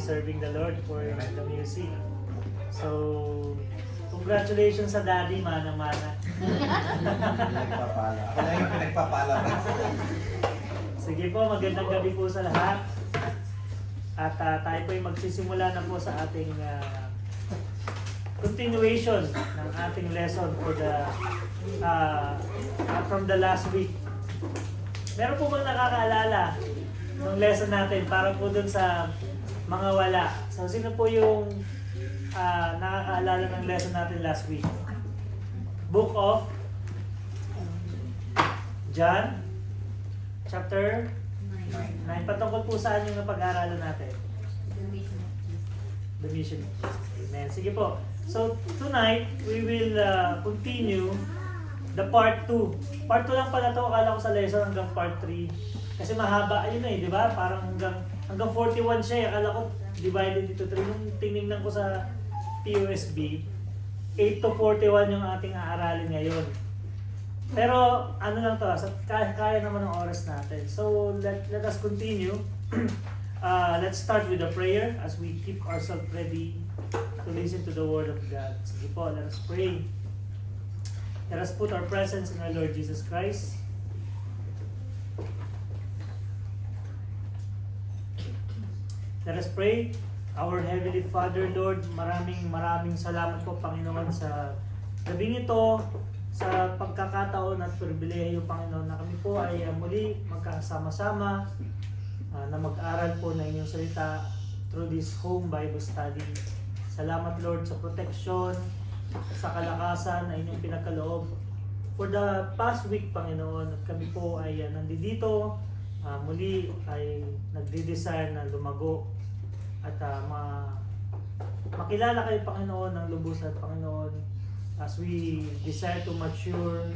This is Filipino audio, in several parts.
serving the Lord for the music. So, congratulations sa daddy, mana-mana. Pinagpapala. Ako na yung pinagpapala. Sige po, magandang gabi po sa lahat. At tayo po ay magsisimula na po sa ating continuation ng ating lesson for the from the last week. Meron po bang nakakaalala ng lesson natin para po dun sa mga wala? So, sino po yung nakakaalala ng lesson natin last week? Book of John, chapter 9. Patungkol po saan yung napag-aaralan natin? The mission of Jesus. Amen. Sige po. So, tonight, we will continue the part 2. Part 2 lang pala to. Akala ko sa lesson hanggang part 3. Kasi mahaba, ayun na eh, di ba? Parang hanggang 41 siya eh. Akala ko divided into 3. Nung tinignan ko sa POSB, 8 to 41 yung ating aaralin ngayon. Pero ano lang to, kaya naman ng oras natin. So let us continue. Let's start with a prayer as we keep ourselves ready to listen to the Word of God. Sige po, let us pray. Let us put our presence in our Lord Jesus Christ. Let us pray. Our Heavenly Father, Lord, maraming salamat po, Panginoon, sa gabing ito, sa pagkakataon at pribilehiyo, Panginoon, na kami po ay muli magkasama-sama na mag-aral po ng inyong salita through this home Bible study. Salamat, Lord, sa protection, sa kalakasan na inyong pinagkaloob. For the past week, Panginoon, at kami po ay nandito, muli ay nagde-desire na lumago at makilala kayo, Panginoon, ng lubos at Panginoon, as we desire to mature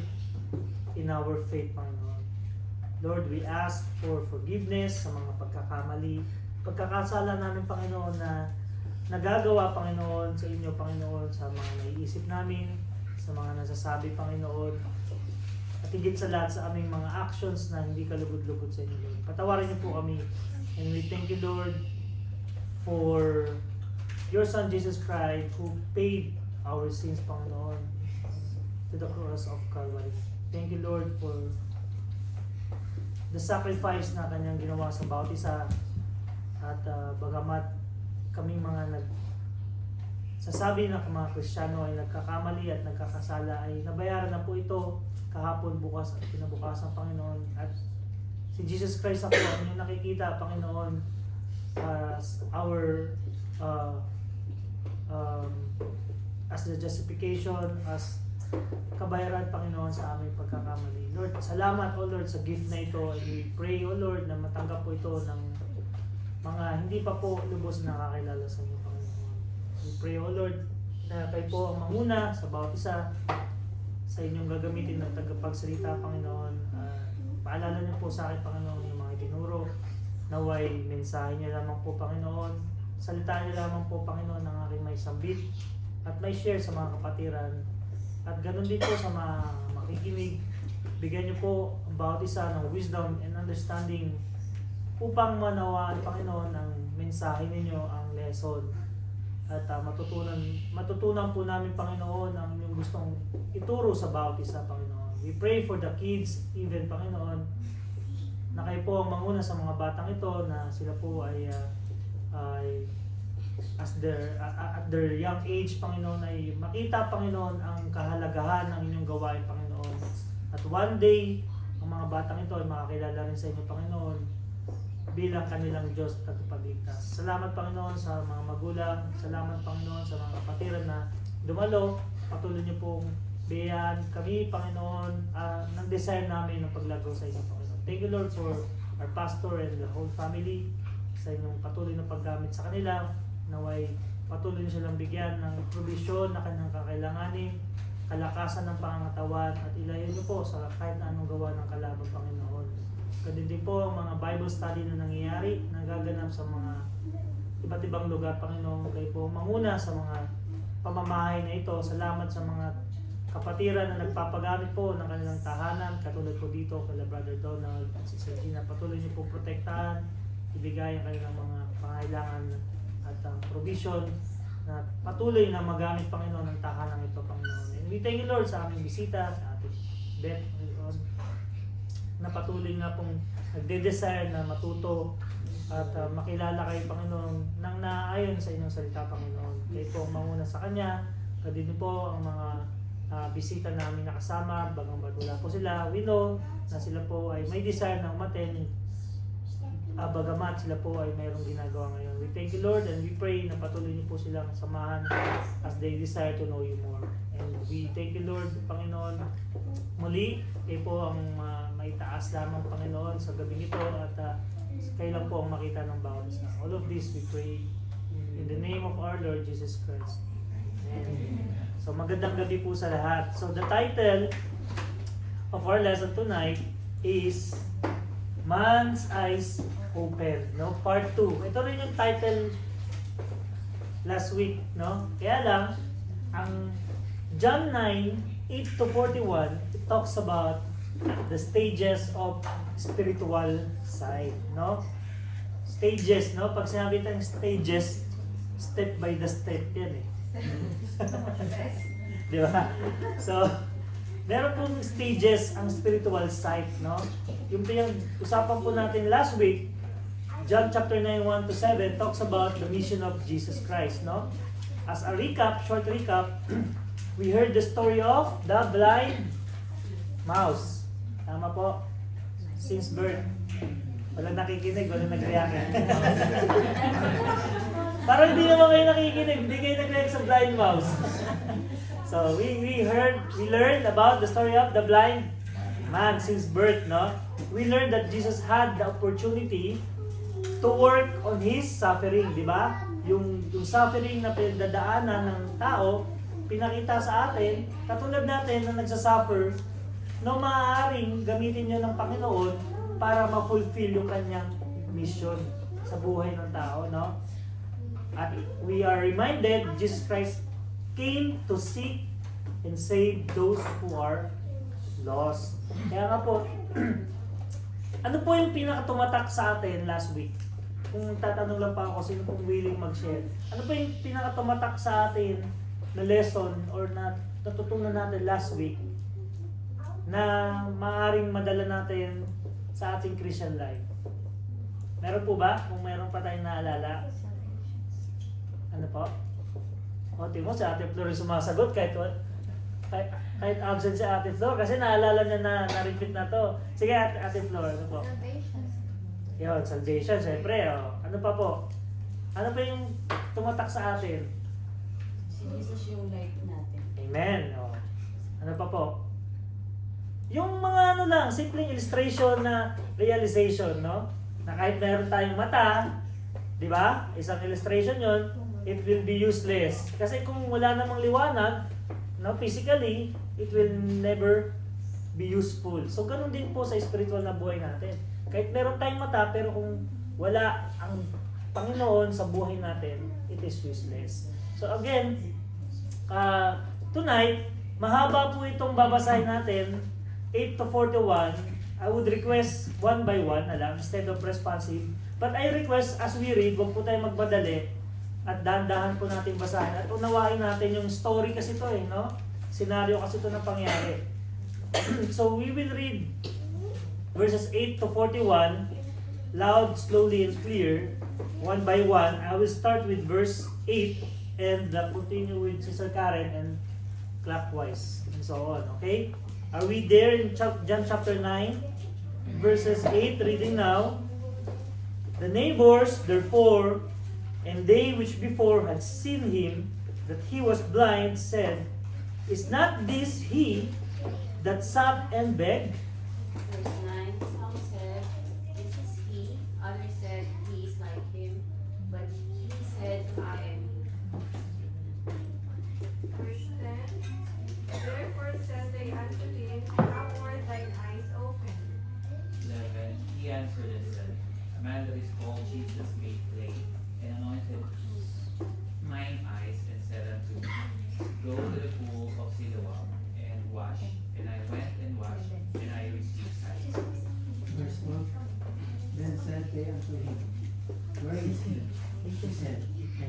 in our faith, Panginoon. Lord, we ask for forgiveness sa mga pagkakamali, pagkakasala namin, Panginoon, na nagagawa, Panginoon, sa inyo, Panginoon, sa mga naiisip namin, sa mga nasasabi, Panginoon, at higit sa lahat sa aming mga actions na hindi kalugod-lugod sa inyo, Lord. Patawarin niyo po kami. And we thank you, Lord, for your Son, Jesus Christ, who paid our sins, Panginoon, to the cross of Calvary. Thank you, Lord, for the sacrifice na kanyang ginawa sa bawat isa. At bagamat kaming mga sasabi na mga Kristiyano ay nagkakamali at nagkakasala, ay nabayaran na po ito kahapon, bukas at kinabukasan, Panginoon. At si Jesus Christ ako ang inyong nakikita, Panginoon, as our as the justification, as kabayaran, Panginoon, sa aming pagkakamali. Lord, salamat, O Lord, sa gift na ito. And we pray, O Lord, na matanggap po ito ng mga hindi pa po lubos na nakakilala sa inyo, Panginoon. We pray, O Lord, na kayo po ang manguna sa bawat isa sa inyong gagamitin ng tagapagsalita, Panginoon. Paalala niyo po sa akin, Panginoon, yung mga itinuro. Naway, mensahe niyo lamang po, Panginoon. Salitaan niyo lamang po, Panginoon, ng aking may sambit at may share sa mga kapatiran. At ganun din po sa mga makikinig. Bigyan niyo po ang bawat isa ng wisdom and understanding upang manawaan, Panginoon, ang mensahe ninyo, ang lesson. At matutunan po namin, Panginoon, ang inyong gustong ituro sa bawat isa, Panginoon. We pray for the kids, even, Panginoon, na kayo po ang manguna sa mga batang ito, na sila po ay at their young age, Panginoon, ay makita, Panginoon, ang kahalagahan ng inyong gawain, Panginoon. At one day, ang mga batang ito ay makakilala rin sa inyo, Panginoon, bilang kanilang Diyos at tagapagligtas. Salamat, Panginoon, sa mga magulang. Salamat, Panginoon, sa mga kapatiran na dumalo. Patuloy niyo pong biyayaan kami, Panginoon, ng desire namin ng paglago sa inyo, Panginoon. Thank you, Lord, for our pastor and the whole family, sa inyong patuloy na paggamit sa kanila. Naway patuloy niyo silang bigyan ng provision na kanyang kakailanganin, kalakasan ng pangangatawan, at ilayo niyo po sa kahit na anong gawa ng kalaban, Panginoon. Ganun din po ang mga Bible study na nangyayari, nagaganap sa mga iba't ibang lugar, Panginoon. Kayo po manguna sa mga pamamahay na ito. Salamat sa mga kapatiran na nagpapagamit po ng kanilang tahanan, katulad po dito kay Brother Donald at si Sergina. Patuloy niyo po protektahan, ibigay ang kanilang mga pangailangan at ang provision na patuloy na magamit, Panginoon, ang tahanan ito, Panginoon. And we thank you, Lord, sa aming bisita, sa ating Beth, Panginoon, na patuloy nga pong nagde-desire na matuto at makilala kayo, Panginoon, nang naayon sa inyong salita, Panginoon. Kayo po ang manguna sa Kanya, kadin po ang mga bisita namin nakasama, bagamat wala po sila. We know na sila po ay may desire na umaten, bagamat sila po ay mayroong ginagawa ngayon. We thank you, Lord, and we pray na patuloy niyo po silang samahan as they desire to know you more. And we thank you, Lord, Panginoon, muli, kayo po ang maitaas lamang, Panginoon, sa gabing ito, at kayo lang po ang makita ng bawat isa. All of this we pray in the name of our Lord Jesus Christ. Amen. So magandang gabi po sa lahat. So the title of our lesson tonight is Man's Eyes Open, no? Part 2. Ito rin yung title last week, no? Kaya lang, ang John 9:8 to 41, it talks about the stages of spiritual sight, no? Stages, no? Pag sinabi tayong stages, step by the step yan eh. Di ba? So, meron pong stages ang spiritual sight, no? Yung usapan po natin last week, John chapter 9, 1 to 7 talks about the mission of Jesus Christ, no? As a recap, short recap, we heard the story of the blind mouse. Tama po? Since birth. Walang nakikinig, walang nag-react. Parang hindi naman kayo nakikinig, hindi kayo nag-react sa blind mouse. So we learned about the story of the blind man since birth, no? We learned that Jesus had the opportunity to work on his suffering, di ba? Yung suffering na pinagdadaanan ng tao, pinakita sa atin, katulad natin na nagsasuffer, no, maaaring gamitin niya ng Panginoon para ma-fulfill yung kanyang mission sa buhay ng tao, no? At we are reminded Jesus Christ came to seek and save those who are lost. Kaya nga po, ano po yung pinakatumatak sa atin last week? Kung tatanong lang pa ako, sino pong willing mag-share? Ano po yung pinakatumatak sa atin na lesson or na natutunan natin last week na maaaring madala natin sa ating Christian life? Meron po ba? Kung meron pa tayong naalala? Ano po? O, tingin mo, si Ate Flor yung sumasagot kahit kahit absent si Ate Flor kasi naalala niya na na-repeat na to. Sige, Ate Flor, ano po? Salvation. Yun, salvation, syempre. O. Ano pa po? Ano pa yung tumatak sa atin? Si Jesus yung life natin. Amen. O. Ano pa po? Yung mga ano lang, simpleng illustration na realization, no? Na kahit meron tayong mata, di ba? Isang illustration yon, it will be useless. Kasi kung wala namang liwanag, no, physically, it will never be useful. So, ganun din po sa spiritual na buhay natin. Kahit meron tayong mata, pero kung wala ang Panginoon sa buhay natin, it is useless. So, again, tonight, mahaba po itong babasahin natin, 8 to 41. I would request one by one na lang, instead of responsive. But I request, as we read, huwag po tayo magmadali at dahan-dahan po natin basahin at unawain natin yung story kasi ito eh, no? Senaryo kasi ito na pangyari. So we will read verses 8 to 41 loud, slowly, and clear, one by one. I will start with verse 8 and continue with Sister Karen and clockwise and so on, okay? Are we there in John chapter 9 verses 8, reading now? The neighbors therefore and they which before had seen him that he was blind said, Is not this he that sat and begged? Verse 9, some said, This is he. Others said, He is like him. But he said, I am he. Verse 10, Therefore said they unto him, How were thine eyes opened? 11. He answered and said, A man that is called Jesus made clay, and anointed mine eyes, and said unto me, Go to the pool of Siloam, and wash. And I went and washed, and I received sight. Verse 12. Then said they unto him, Where is he? He said, I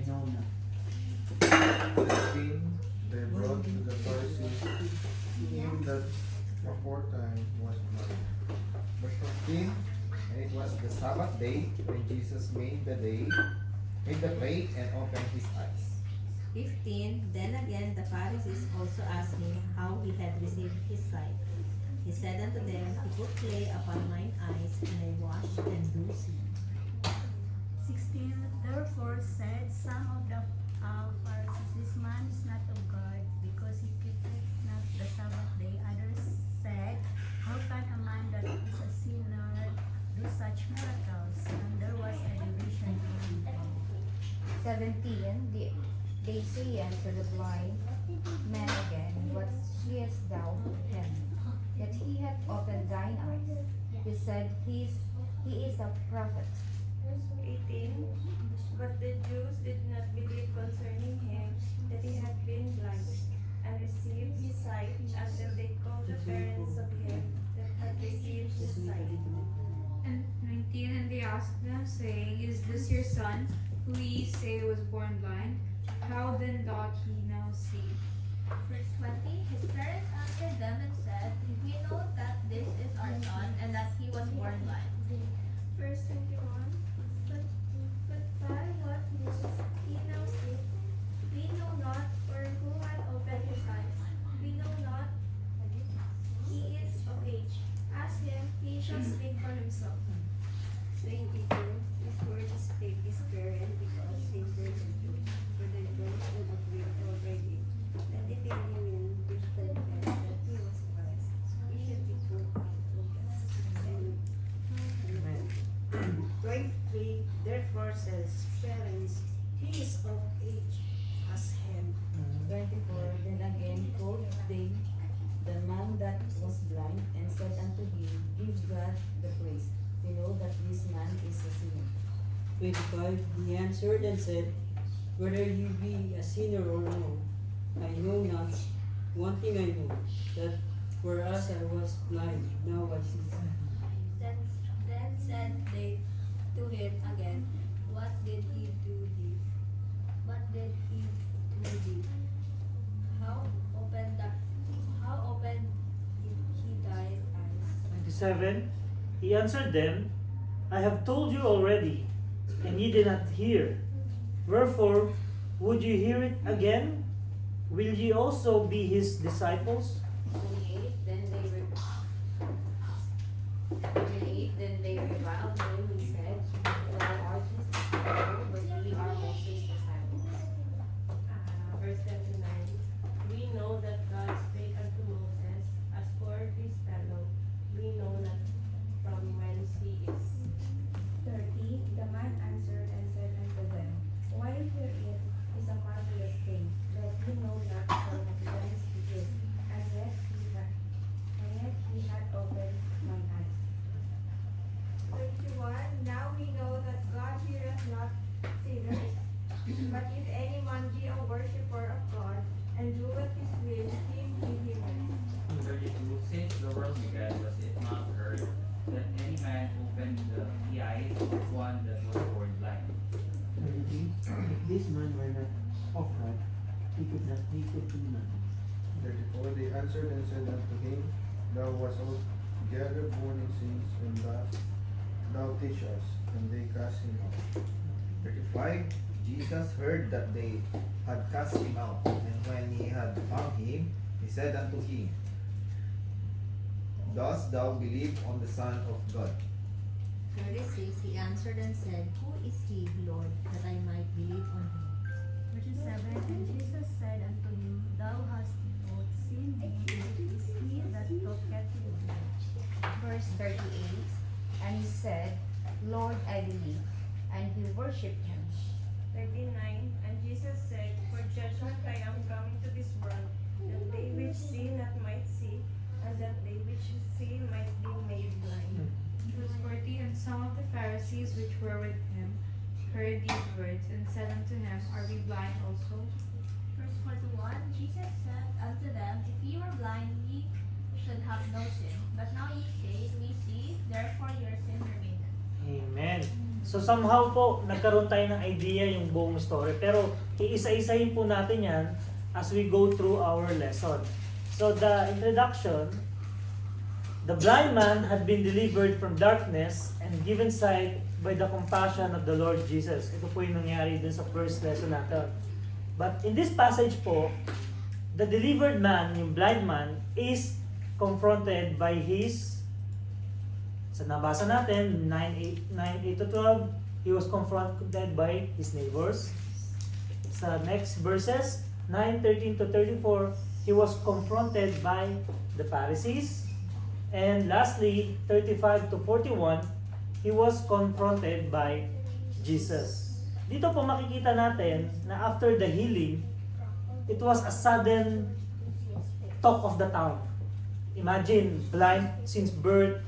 Sabbath day, when Jesus made the plate and opened his eyes. 15. Then again the Pharisees also asked him how he had received his sight. He said unto them, He put clay upon mine eyes, and I washed and do see. 16. Therefore said some of the Pharisees, This man is not of God, because he keepeth not the Sabbath day. Others said, How can a man that is a sinner do such miracles? And there was a division among them. 17. They say unto the blind man again, What seest thou him? That he hath opened thine eyes. He said, He is a prophet. Verse 18. But the Jews did not believe concerning him that he had been blind, and received his sight until they called the parents of him that had received his sight. And 19, and they asked them, saying, Is this your son, who ye say was born blind? How then doth he now see? Verse 20, his parents answered them and said, We know that this is our son, and that he was born blind. Verse 21. But by what means he now seeth, we know not, or who hath opened his eyes. We know not. He is of age. Ask him, he shall speak for himself. 22. This word escaped his parent because they were the Jews, for the Jews would agree already that if anyone whispered them that he was Christ, he should be put out of them. Amen. 23. Therefore says parents, He is of age as him. 24. Then again called they the man that was blind, and said unto him, Give God the praise. We know that this man is a sinner. 25. He answered and said, Whether ye be a sinner or no, I know not. One thing I know, that whereas I was blind, now I see. Then said they to him again, What did he do thee? What did he do thee? How opened he thine eyes? 27. He answered them, I have told you already, and ye did not hear. Wherefore, would you hear it again? Will ye also be his disciples? 28. Then they reviled him and said, Thou art his disciple, but we are Moses' disciples. Verse 29. We know that God spake unto Moses, as for this fellow, we know not from whence he is. 30. The man answered and said unto them, Why hear it is a marvelous thing, that you know not from whence he is, and yet he hath opened mine eyes. 31. Now we know that God heareth not sinners, but if any man be a worshipper of God, and doeth his will, him he heareth. 32. Since the world began, was it not heard that any man opened the eyes of one that was born blind? 33. If this man were not of God, he could do nothing. 34. They answered and said unto him, Thou wast altogether born in sins, and thus thou teach us. And they cast him out. 35. Jesus heard that they had cast him out, and when he had found him, he said unto him, Dost thou believe on the Son of God? 36. He answered and said, Who is he, Lord, that I might believe on him? 37. And Jesus said unto him, Thou hast both seen him, it is he that talketh with thee. Verse 38. And he said, Lord, I believe. And he worshipped him. 39. And Jesus said, For judgment I am coming to this world, that they which see not might see, and that they which see might be made blind. Verse 40, and some of the Pharisees which were with him heard these words, and said unto him, Are we blind also? Verse 41, Jesus said unto them, If ye were blind, ye should have no sin. But now ye say, We see, therefore your sin remaineth. Amen. So somehow po, nagkaroon tayo ng idea yung buong story. Pero iisa-isahin po natin yan as we go through our lesson. So the introduction, the blind man had been delivered from darkness and given sight by the compassion of the Lord Jesus. Ito po yung nangyari dun sa first lesson natin. But in this passage po, the delivered man, yung blind man, is confronted by his, sa nabasa natin, 9:8 to 12, he was confronted by his neighbors. Sa next verses, 9:13 to 34, he was confronted by the Pharisees. And lastly, 35 to 41, he was confronted by Jesus. Dito po makikita natin na after the healing, it was a sudden talk of the town. Imagine, blind since birth,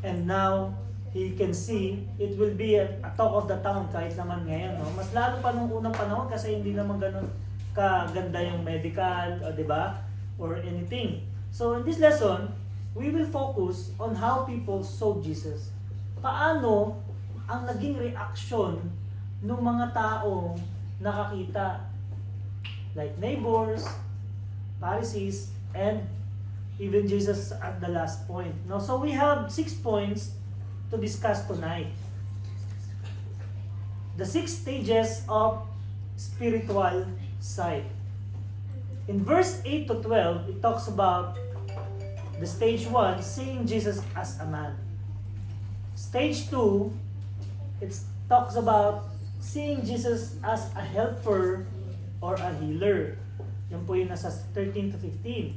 and now he can see. It will be a talk of the town kahit naman ngayon. No? Mas lalo pa nung unang panahon kasi hindi naman ganun kaganda yung medical, o diba? Or anything. So in this lesson, we will focus on how people saw Jesus. Paano ang naging reaction ng mga taong nakakita, like neighbors, Pharisees, and even Jesus at the last point. No, so we have 6 points to discuss tonight. The 6 stages of spiritual sight. In verse 8 to 12, it talks about the stage 1, seeing Jesus as a man. Stage 2, it talks about seeing Jesus as a helper or a healer. Yan po yung nasa 13 to 15.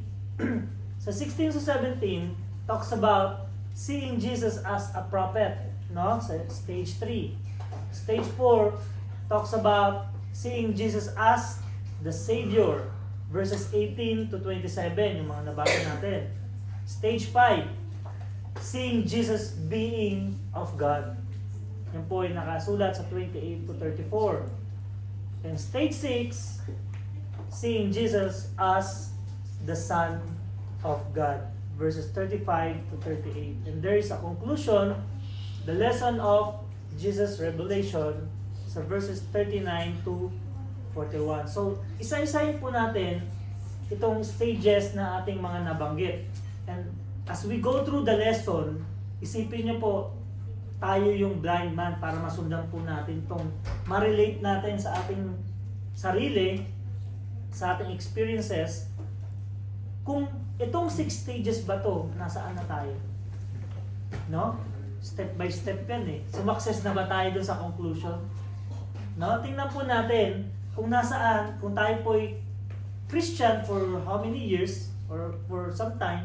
Sa 16 to 17, talks about seeing Jesus as a prophet. No? Sa stage 3. Stage 4, talks about seeing Jesus as the Savior. Verses 18 to 27, yung mga nabasa natin. Stage 5, seeing Jesus being of God. Yan po yung nakasulat sa 28 to 34. And stage 6, seeing Jesus as the Son of God. Verses 35 to 38. And there is a conclusion, the lesson of Jesus' revelation sa verses 39 to 41. So, isa-isahin po natin itong stages na ating mga nabanggit. And as we go through the lesson, isipin niyo po, tayo yung blind man para masundan po natin itong ma-relate natin sa ating sarili, sa ating experiences. Kung itong 6 stages ba to, nasaan na tayo? No? Step by step yan eh. Sumakses na ba tayo dun sa conclusion? No? Tingnan po natin kung nasaan, kung tayo po'y Christian for how many years or for some time,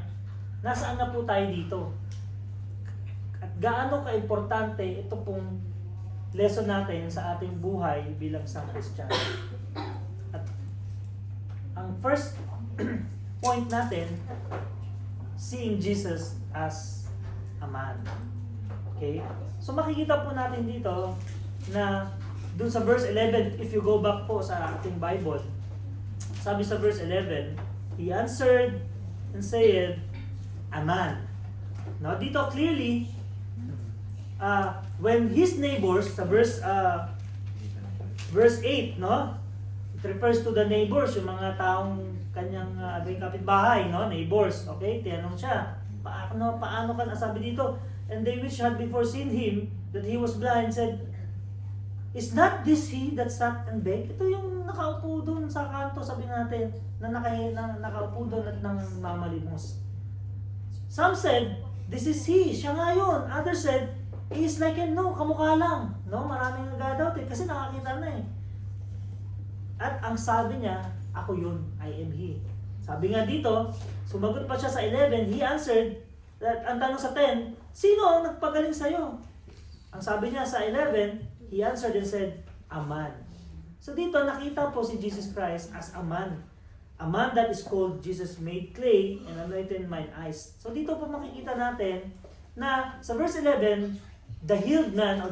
nasaan na po tayo dito? At gaano ka-importante ito pong lesson natin sa ating buhay bilang isang Christian. At ang first point natin, seeing Jesus as a man. Okay? So makikita po natin dito na dun sa verse 11, if you go back po sa ating Bible, sabi sa verse 11, he answered and said, a man. Now dito clearly, when his neighbors, sa verse 8, no? It refers to the neighbors, yung mga taong kanyang kapitbahay, no? Neighbors, okay? Tinanong siya, paano ka nasabi dito? And they which had before seen him, that he was blind, said, is not this he that sat and begged? Ito yung nakaupo doon sa kanto, sabi natin, na nakaupo doon at nangmamalimos. Some said, this is he, siya nga yun. Others said, he is like him. No, kamukha lang. No, maraming nag-doubt eh, kasi nakakita na eh. At ang sabi niya, ako yun, I am he. Sabi nga dito, sumagot pa siya sa 11, he answered, that ang tanong sa 10, sino ang nagpagaling sa'yo? Ang sabi niya sa 11, he answered and said, a man. So dito nakita po si Jesus Christ as a man. A man that is called Jesus made clay and anointed mine eyes. So dito po makikita natin na sa verse 11, the healed man or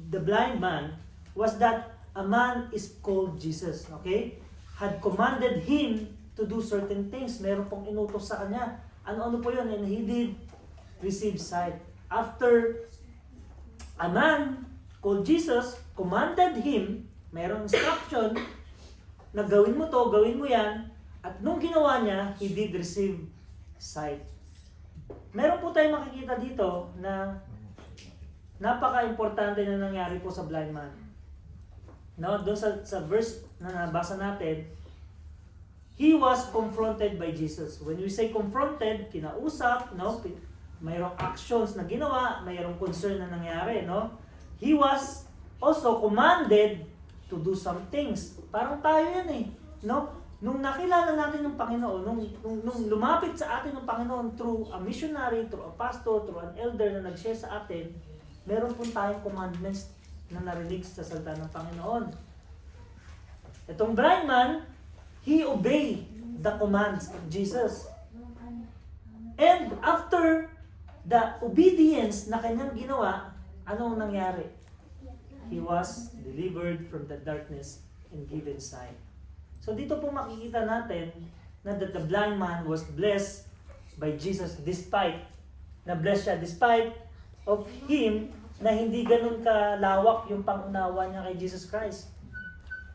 the blind man was that a man is called Jesus. Okay? Had commanded him to do certain things. Meron pong inutos sa kanya. Ano-ano po yun? And he did receive sight. After a man called Jesus commanded him, mayroong instruction na gawin mo to, gawin mo yan, at nung ginawa niya, he did receive sight. Meron po tayong makikita dito na napaka-importante na nangyari po sa blind man. No, doon sa verse na nabasa natin, he was confronted by Jesus. When we say confronted, kinausap, no, mayroong actions na ginawa, mayroong concern na nangyari, no. He was also commanded to do some things. Parang tayo yan eh, no. Nung nakilala natin yung Panginoon, nung lumapit sa atin yung Panginoon through a missionary, through a pastor, through an elder na nag-share sa atin, meron po tayong commandments na narinig sa salita ng Panginoon. Itong blind man, he obeyed the commands of Jesus. And after the obedience na kanyang ginawa, anong nangyari? He was delivered from the darkness and given sight. So dito po makikita natin na that the blind man was blessed by Jesus despite of him na hindi ganun kalawak yung pangunawa niya kay Jesus Christ.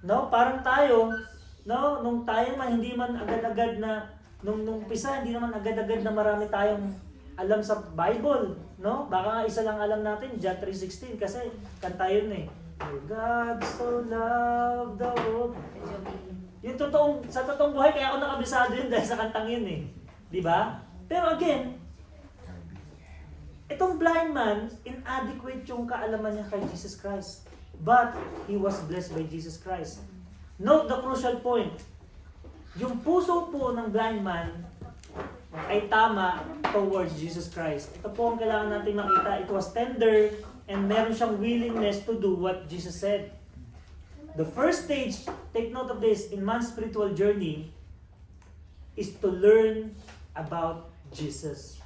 No, parang tayo, no, nung tayo man hindi man agad-agad na nung umpisa hindi naman agad-agad na marami tayong alam sa Bible, no? Baka nga isa lang alam natin, John 3:16 kasi kanta yun eh. For God so loved the world. Yung sa totoong buhay, kaya ako nakabisado yun dahil sa kantang yun eh. Di ba? Pero again, itong blind man, inadequate yung kaalaman niya kay Jesus Christ. But, he was blessed by Jesus Christ. Note the crucial point. Yung puso po ng blind man ay tama towards Jesus Christ. Ito po ang kailangan natin makita. It was tender and meron siyang willingness to do what Jesus said. The first stage, take note of this, in man's spiritual journey is to learn about Jesus.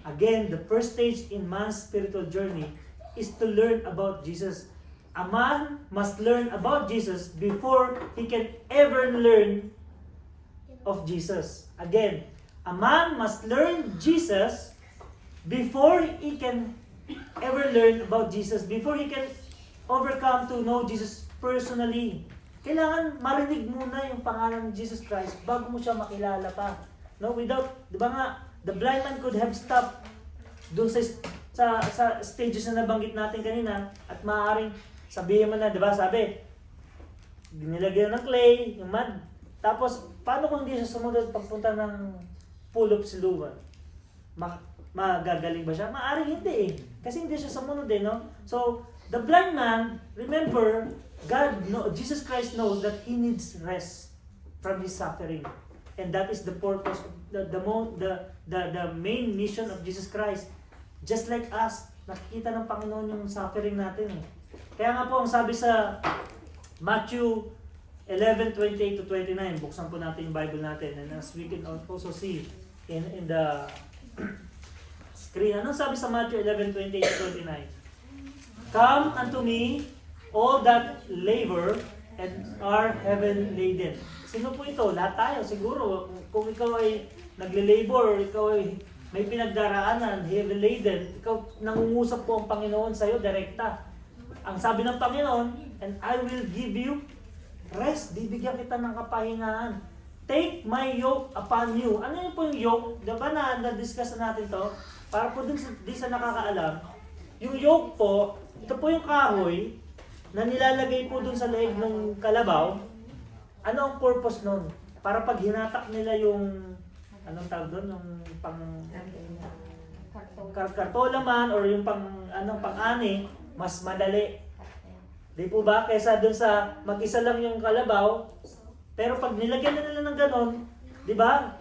Again, the first stage in man's spiritual journey is to learn about Jesus. A man must learn about Jesus before he can ever learn of Jesus. Again, a man must learn Jesus before he can ever learn about Jesus, before he can overcome to know Jesus personally. Kailangan marinig muna yung pangalan ni Jesus Christ bago mo siya makilala pa. No, without, di ba nga, the blind man could have stopped doon sa stages na nabanggit natin kanina at maaaring sabihin mo na, di ba, sabi, nilagyan ng clay, yung mud. Tapos, paano kung hindi siya sumunod pagpunta ng pool of Siloam? Magagaling ba siya? Maaaring hindi eh. Kasi hindi siya sumunod eh, no? So, the blind man, remember, Jesus Christ knows that he needs rest from his suffering. And that is the purpose of the main mission of Jesus Christ. Just like us, nakikita ng Panginoon yung suffering natin eh. Kaya nga po, ang sabi sa Matthew 11:28 to 29, buksan po natin yung Bible natin. And as we can also see in the screen, anong sabi sa Matthew 11:28 to 29? Come unto me, all that labor and are heavy laden. Sino po ito? Lahat tayo, siguro. Kung ikaw ay nagle-labor, ikaw ay may pinagdaraanan, heavy laden, ikaw nangungusap po ang Panginoon sa iyo, direkta. Ang sabi ng Panginoon, and I will give you rest. Bibigyan kita ng kapahingahan. Take my yoke upon you. Ano yun po yung yoke? Diba na-discuss na natin to? Para po din sa nakakaalam, yung yoke po, ito po yung kahoy na nilalagay po dun sa leeg ng kalabaw. Ano ang purpose nun? Para pag hinatak nila yung, anong tawag doon? Yung pang kartola man or yung pang-ani, mas madali. Di po ba? Kesa dun sa mag-isa lang yung kalabaw. Pero pag nilagyan na nila ng ganon, di ba?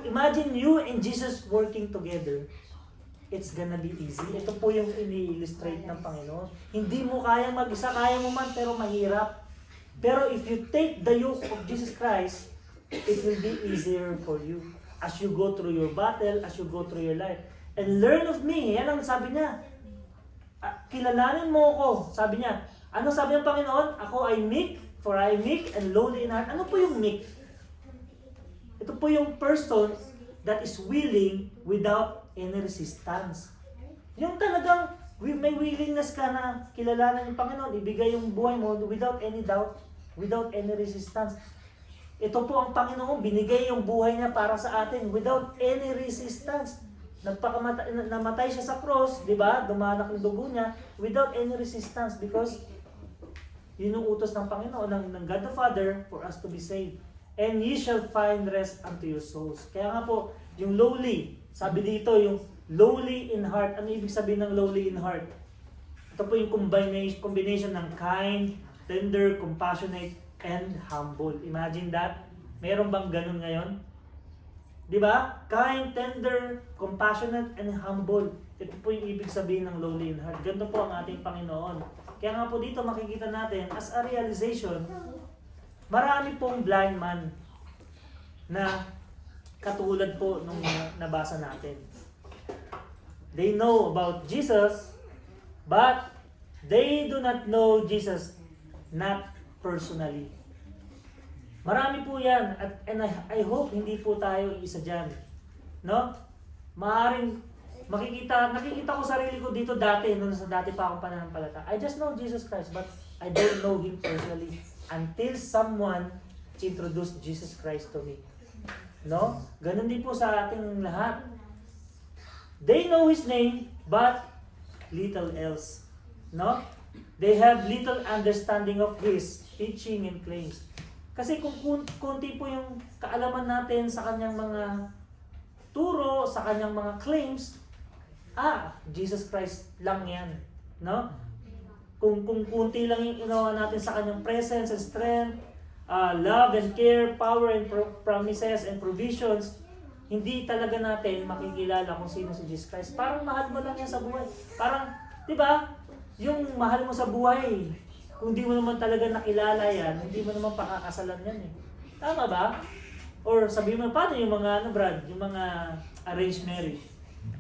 Imagine you and Jesus working together. It's gonna be easy. Ito po yung ini-illustrate ng Panginoon. Hindi mo kayang mag-isa, kaya mo man, pero mahirap. Pero if you take the yoke of Jesus Christ, it will be easier for you as you go through your battle, as you go through your life. And learn of me. Yan ang sabi niya. Kilalanin mo ako. Sabi niya. Ano sabi ng Panginoon? Ako ay meek, for I am meek and lowly in heart. Ano po yung meek? Ito po yung person that is willing without any resistance. Yung talagang may willingness ka na kilalanin yung Panginoon, ibigay yung buhay mo without any doubt, without any resistance. Ito po ang Panginoon, binigay yung buhay niya para sa atin without any resistance. namatay siya sa cross, di ba? Dumanak yung dugo niya without any resistance because yun yung utos ng Panginoon, ng God the Father for us to be saved. And ye shall find rest unto your souls. Kaya nga po, yung lowly, sabi dito, yung lowly in heart. Ano ibig sabihin ng lowly in heart? Ito po yung combination ng kind, tender, compassionate, and humble. Imagine that. Meron bang ganun ngayon? Di ba? Kind, tender, compassionate, and humble. Ito po yung ibig sabihin ng lowly in heart. Ganito po ang ating Panginoon. Kaya nga po dito makikita natin, as a realization, marami pong blind man na katulad po nung nabasa natin. They know about Jesus, but they do not know Jesus not personally. Marami po yan. And I hope hindi po tayo isa dyan. No? Maaring nakikita ko sarili ko dito dati, nung sa dati pa akong pananampalataya. I just know Jesus Christ, but I don't know Him personally until someone introduced Jesus Christ to me. No? Ganun din po sa ating lahat. They know His name, but little else. No? They have little understanding of His teaching and claims. Kasi kung kunti po yung kaalaman natin sa kanyang mga turo, sa kanyang mga claims, Jesus Christ lang yan. No? Kung kunti lang yung inawa natin sa kanyang presence and strength, love and care, power and promises and provisions, hindi talaga natin makikilala kung sino si Jesus Christ. Parang mahal mo lang yan sa buhay. Parang, di ba, yung mahal mo sa buhay, kung di mo naman talaga nakilala yan, hindi mo naman pakakasalan yan eh. Tama ba? Or sabihin mo, paano yung mga, Brad, yung mga arranged marriage?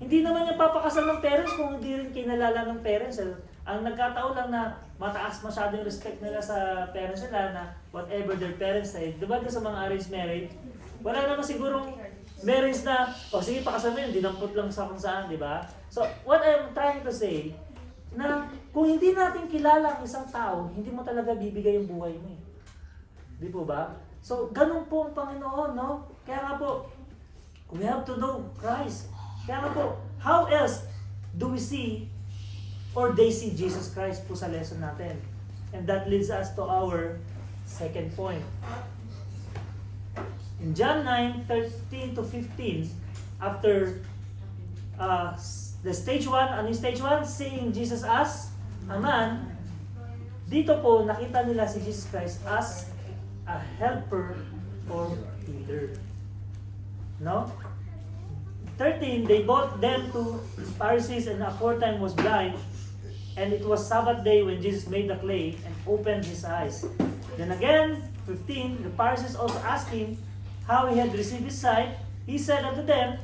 Hindi naman yung papakasal ng parents kung hindi rin kinalala ng parents. Ang nagkataon lang na mataas masyado yung respect nila sa parents nila na whatever their parents say. Diba sa mga arranged marriage? Wala naman sigurong marriage na, sige pakasal mo yun, dinampot lang sa kung saan, di ba? So, what I'm trying to say, na kung hindi natin kilala ang isang tao, hindi mo talaga bibigay yung buhay mo eh. Di po ba? So, ganun po ang Panginoon, no? Kaya nga po, we have to know Christ. Kaya nga po, how else do we see or they see Jesus Christ po sa lesson natin? And that leads us to our second point. In John 9:13 to 15, after the stage 1, ano yung stage 1? Seeing Jesus as a man. Dito po, nakita nila si Jesus Christ as a helper or leader. No? 13, they brought them to Pharisees, and aforetime was blind, and it was Sabbath day when Jesus made the clay and opened his eyes. Then again, 15, the Pharisees also asked him how he had received his sight. He said unto them,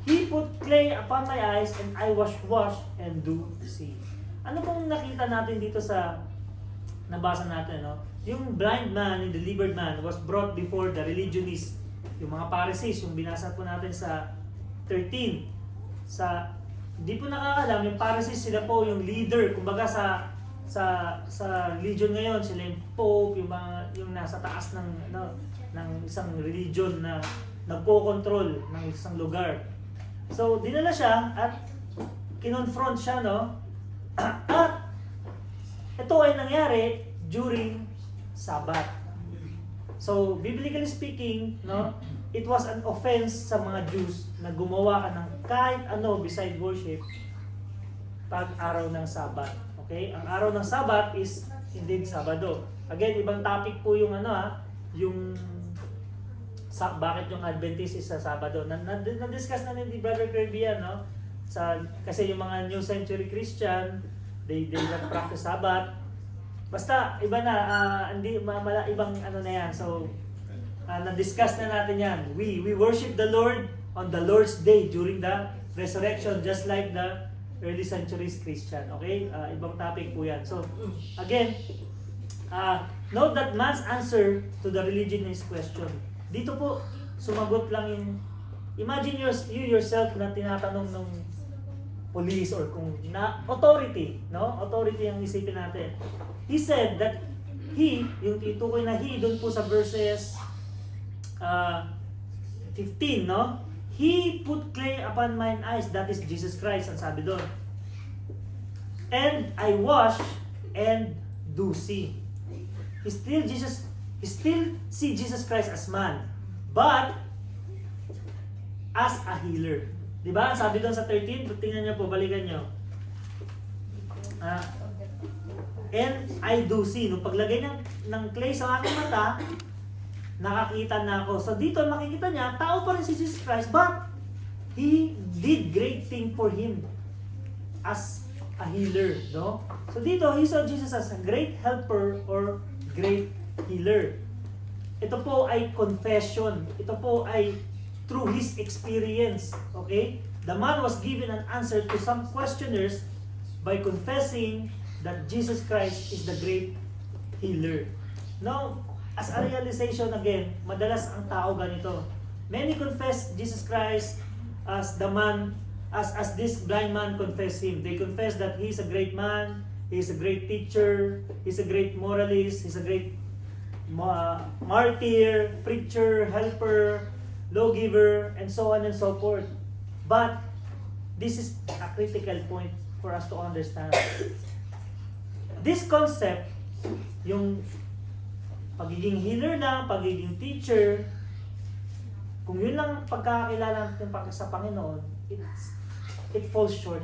He put clay upon my eyes, and I was washed and do see. Ano pong nakita natin dito sa nabasa natin, no? Yung blind man, yung delivered man, was brought before the religionists, yung mga Pharisees, yung binasa po natin sa 13. Hindi po nakakalam, yung Pharisees, sila po yung leader, kumbaga sa religion ngayon, sila yung Pope, yung nasa taas ng isang religion na nagko-control ng isang lugar. So, dinala siya at kinonfront siya, no? At ito ay nangyari during Sabbath. So, biblically speaking, no, it was an offense sa mga Jews na gumawa ka ng kahit ano beside worship pag araw ng Sabbath. Okay? Ang araw ng Sabbath is indeed Sabado. Again, ibang topic po yung yung bakit yung Adventist is sa Sabado. Na-discuss na ni Brother Kirby yan, no? Kasi yung mga New Century Christian, they don't practice Sabbath. Basta, iba na, ibang na yan. So, na-discuss na natin yan. We worship the Lord on the Lord's Day during the resurrection, just like the early centuries Christian. Okay? Ibang topic po yan. So, again, note that man's answer to the religionist question. Dito po, sumagot lang yung, imagine you yourself na tinatanong ng police or kung authority, no? Authority ang isipin natin. He said that yung itukoy na doon po sa verses 15, no? He put clay upon mine eyes. That is Jesus Christ, ang sabi doon. And I wash and do see. He still see Jesus Christ as man, but as a healer. Diba? Sabi doon sa 13, tingnan nyo po, balikan nyo. And I do see. Nung paglagay ng clay sa aking mata, nakakita na ako. So dito makikita niya, tao pa rin si Jesus Christ, but He did great thing for him as a healer, no? So dito, he saw Jesus as a great helper or great healer. Ito po ay confession. Ito po ay through his experience, okay? The man was given an answer to some questioners by confessing that Jesus Christ is the great healer. Now, as a realization again, madalas ang tao ganito. Many confess Jesus Christ as the man, as this blind man confessed him. They confess that he's a great man, he's a great teacher, he's a great moralist, he's a great martyr, preacher, helper, lawgiver, and so on and so forth. But this is a critical point for us to understand. This concept, yung pagiging healer lang, pagiging teacher, kung yun lang pagkakakilala natin sa Panginoon, it falls short.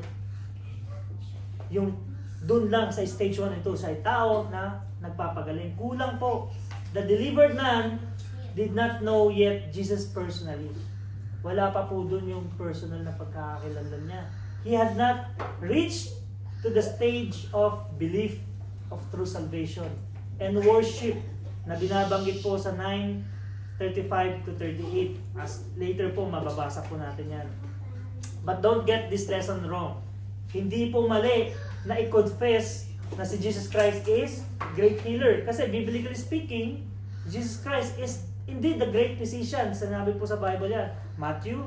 Yung dun lang sa stage 1 ito, sa tao na nagpapagaling. Kulang po. The delivered man did not know yet Jesus personally. Wala pa po dun yung personal na pagkakakilala niya. He had not reached to the stage of belief of true salvation and worship na binabanggit po sa 9:35 to 38. As later po, mababasa po natin yan. But don't get this lesson wrong. Hindi po mali na i-confess na si Jesus Christ is great healer. Kasi biblically speaking, Jesus Christ is indeed the great physician. Sinabi po sa Bible yan. Matthew,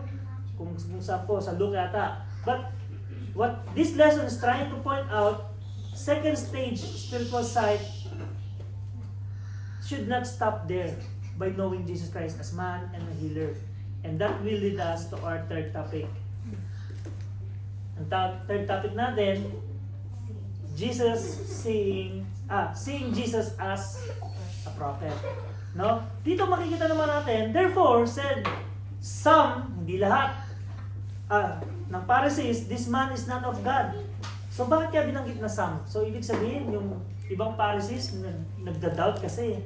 kung saan po, sa Luke ata. But what this lesson is trying to point out, second stage spiritual sight should not stop there by knowing Jesus Christ as man and a healer. And that will lead us to our third topic. Ang third topic natin, seeing Jesus as a prophet. No? Dito makikita naman natin, therefore said some, hindi lahat, ng Pharisees, this man is not of God. So bakit kaya binanggit na some? So ibig sabihin, yung ibang Pharisees nagda-doubt kasi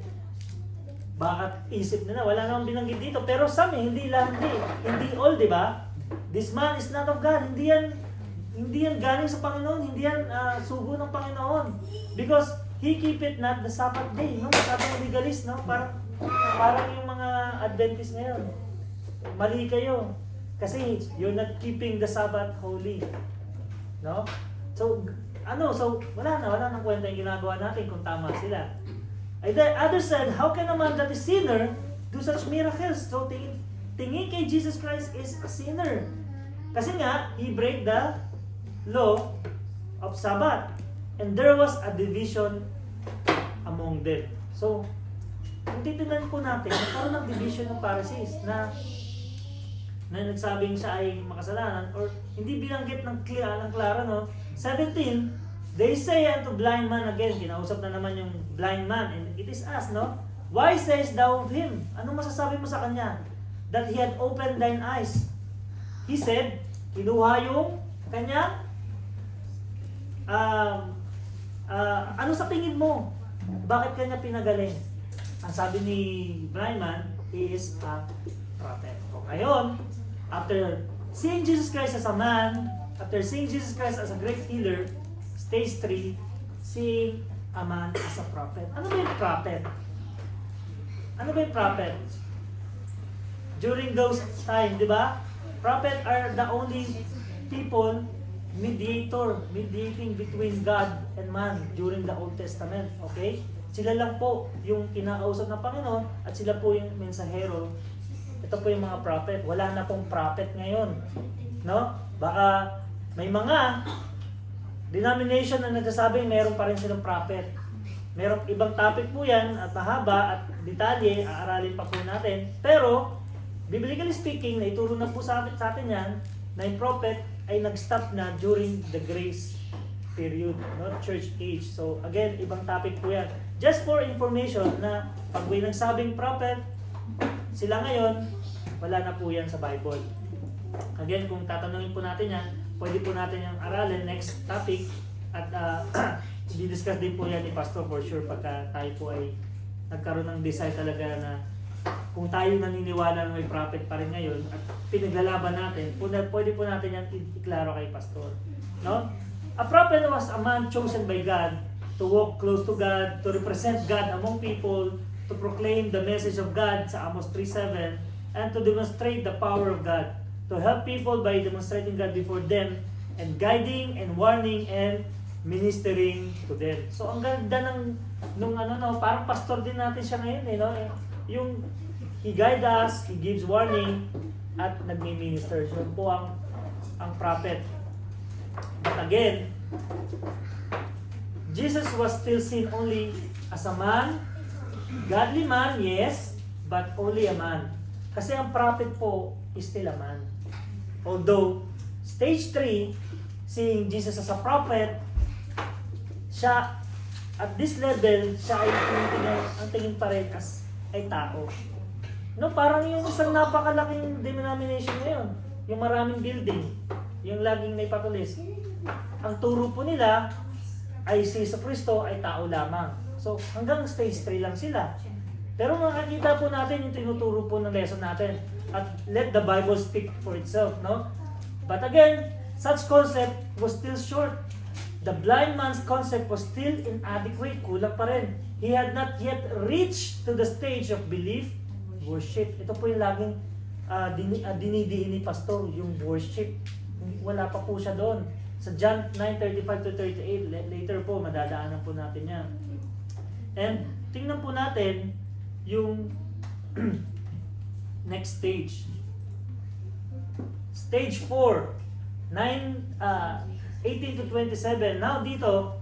bakit isip nila, wala namang binanggit dito. Pero some, hindi lang, hindi all, di ba? This man is not of God. Hindi yan galing sa Panginoon, hindi yan sugo ng Panginoon. Because he keep it not the Sabbath day, no? Sabang legalist, no? Parang yung mga Adventist ngayon. Mali kayo. Kasi you're not keeping the Sabbath holy. No? So wala nang kwenta yung ginagawa natin kung tama sila. Others said, how can a man that is sinner do such miracles? So tingin kay Jesus Christ is a sinner. Kasi nga, he break the law of Sabbath. And there was a division among them. So, kung titignan po natin, nagkaroon ng division ng Pharisees na nagsabing siya ay makasalanan or hindi binanggit ng klaro, no? 17, they say unto blind man, again, kinausap na naman yung blind man, and it is us, no? Why sayest thou of him? Ano masasabi mo sa kanya? That he had opened thine eyes. He said, kinuha yung kanya, ano sa tingin mo? Bakit kanya pinagaling? Ang sabi ni blind man, he is a prophet. O ngayon, after seeing Jesus Christ as a man, after seeing Jesus Christ as a great healer, stage 3, seeing a man as a prophet. Ano ba yung prophet? Ano ba yung prophet? During those time, di ba? Prophet are the only people mediating between God and man during the Old Testament. Okay? Sila lang po yung kinakausap ng Panginoon at sila po yung mensahero. Ito po yung mga prophet. Wala na pong prophet ngayon. No? Baka may mga denomination na nagsasabing meron pa rin silang prophet. Merong ibang topic po yan at mahaba at detalye, aaralin pa po natin. Pero, biblically speaking, na ituro na po sa atin yan, na yung prophet ay nag-stop na during the grace period, no? Church age. So again, ibang topic po yan. Just for information na pag may nagsabing prophet, sila ngayon, wala na po yan sa Bible. Again, kung tatanungin po natin yan, pwede po natin yung aralin, next topic, at i-discuss din po yan ni Pastor for sure pagka tayo po ay nagkaroon ng desire talaga na kung tayo naniniwala na may prophet pa rin ngayon at pinaglalaban natin, pwede po natin yan iklaro kay Pastor. No? A prophet was a man chosen by God to walk close to God, to represent God among people, to proclaim the message of God sa Amos 3:7, and to demonstrate the power of God, to help people by demonstrating God before them, and guiding and warning and ministering to them. So ang ganda nung parang pastor din natin siya ngayon no? Yung he guides us, he gives warning at nagmi-minister. So po ang prophet. But again, Jesus was still seen only as a man, godly man, yes, but only a man. Kasi ang prophet po is still a man. Although stage 3, seeing Jesus as a prophet, siya at this level, siya ay ang tingin pa rin as ay tao. No, parang yung isang napakalaking denomination ngayon, yung maraming building, yung laging naipatulis. Ang turo po nila ay si Kristo ay tao lamang. So hanggang stage 3 lang sila. Pero makikita po natin yung tinuturo po ng lesson natin. At let the Bible speak for itself, no? But again, such concept was still short. The blind man's concept was still inadequate. Kulang pa rin. He had not yet reached to the stage of belief, worship. Ito po yung laging dinidiin ni Pastor, yung worship. Wala pa po siya doon. Sa John 9:35-38, later po, madadaanan po natin yan. And tingnan po natin yung next stage. Stage 4, 18-27. Now dito,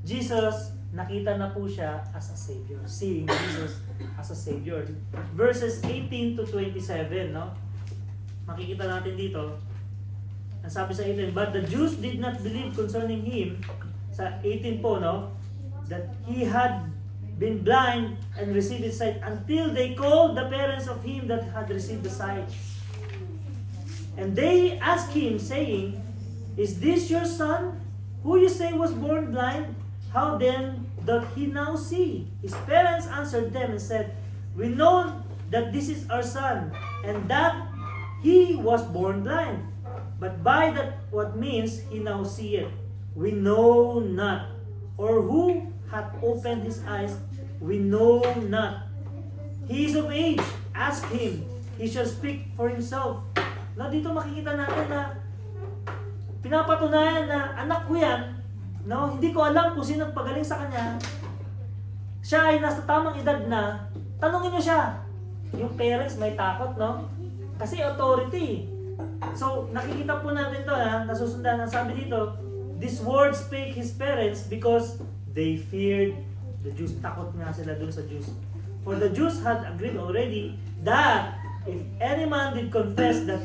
Jesus, nakita na po siya as a Savior. Seeing Jesus as a Savior. Verses 18-27, no? Makikita natin dito. Ang sabi sa 18, but the Jews did not believe concerning him, sa 18 po, no? That he had been blind and received his sight until they called the parents of him that had received the sight. And they asked him, saying, is this your son, who you say was born blind? How then doth he now see? His parents answered them and said, we know that this is our son, and that he was born blind. But by that what means he now seeth, we know not. Or who hath opened his eyes, we know not. He is of age, ask him, he shall speak for himself. Na dito makikita natin na pinapatunayan na anak ko yan, no? Hindi ko alam kung sino nagpagaling sa kanya. Siya ay nasa tamang edad na, tanungin niyo siya. Yung parents may takot, no? Kasi authority. So, nakikita po natin to, nasusundan. Ang sabi dito, this word spake his parents because they feared the Jews. Takot nga sila dun sa Jews. For the Jews had agreed already that if any man did confess that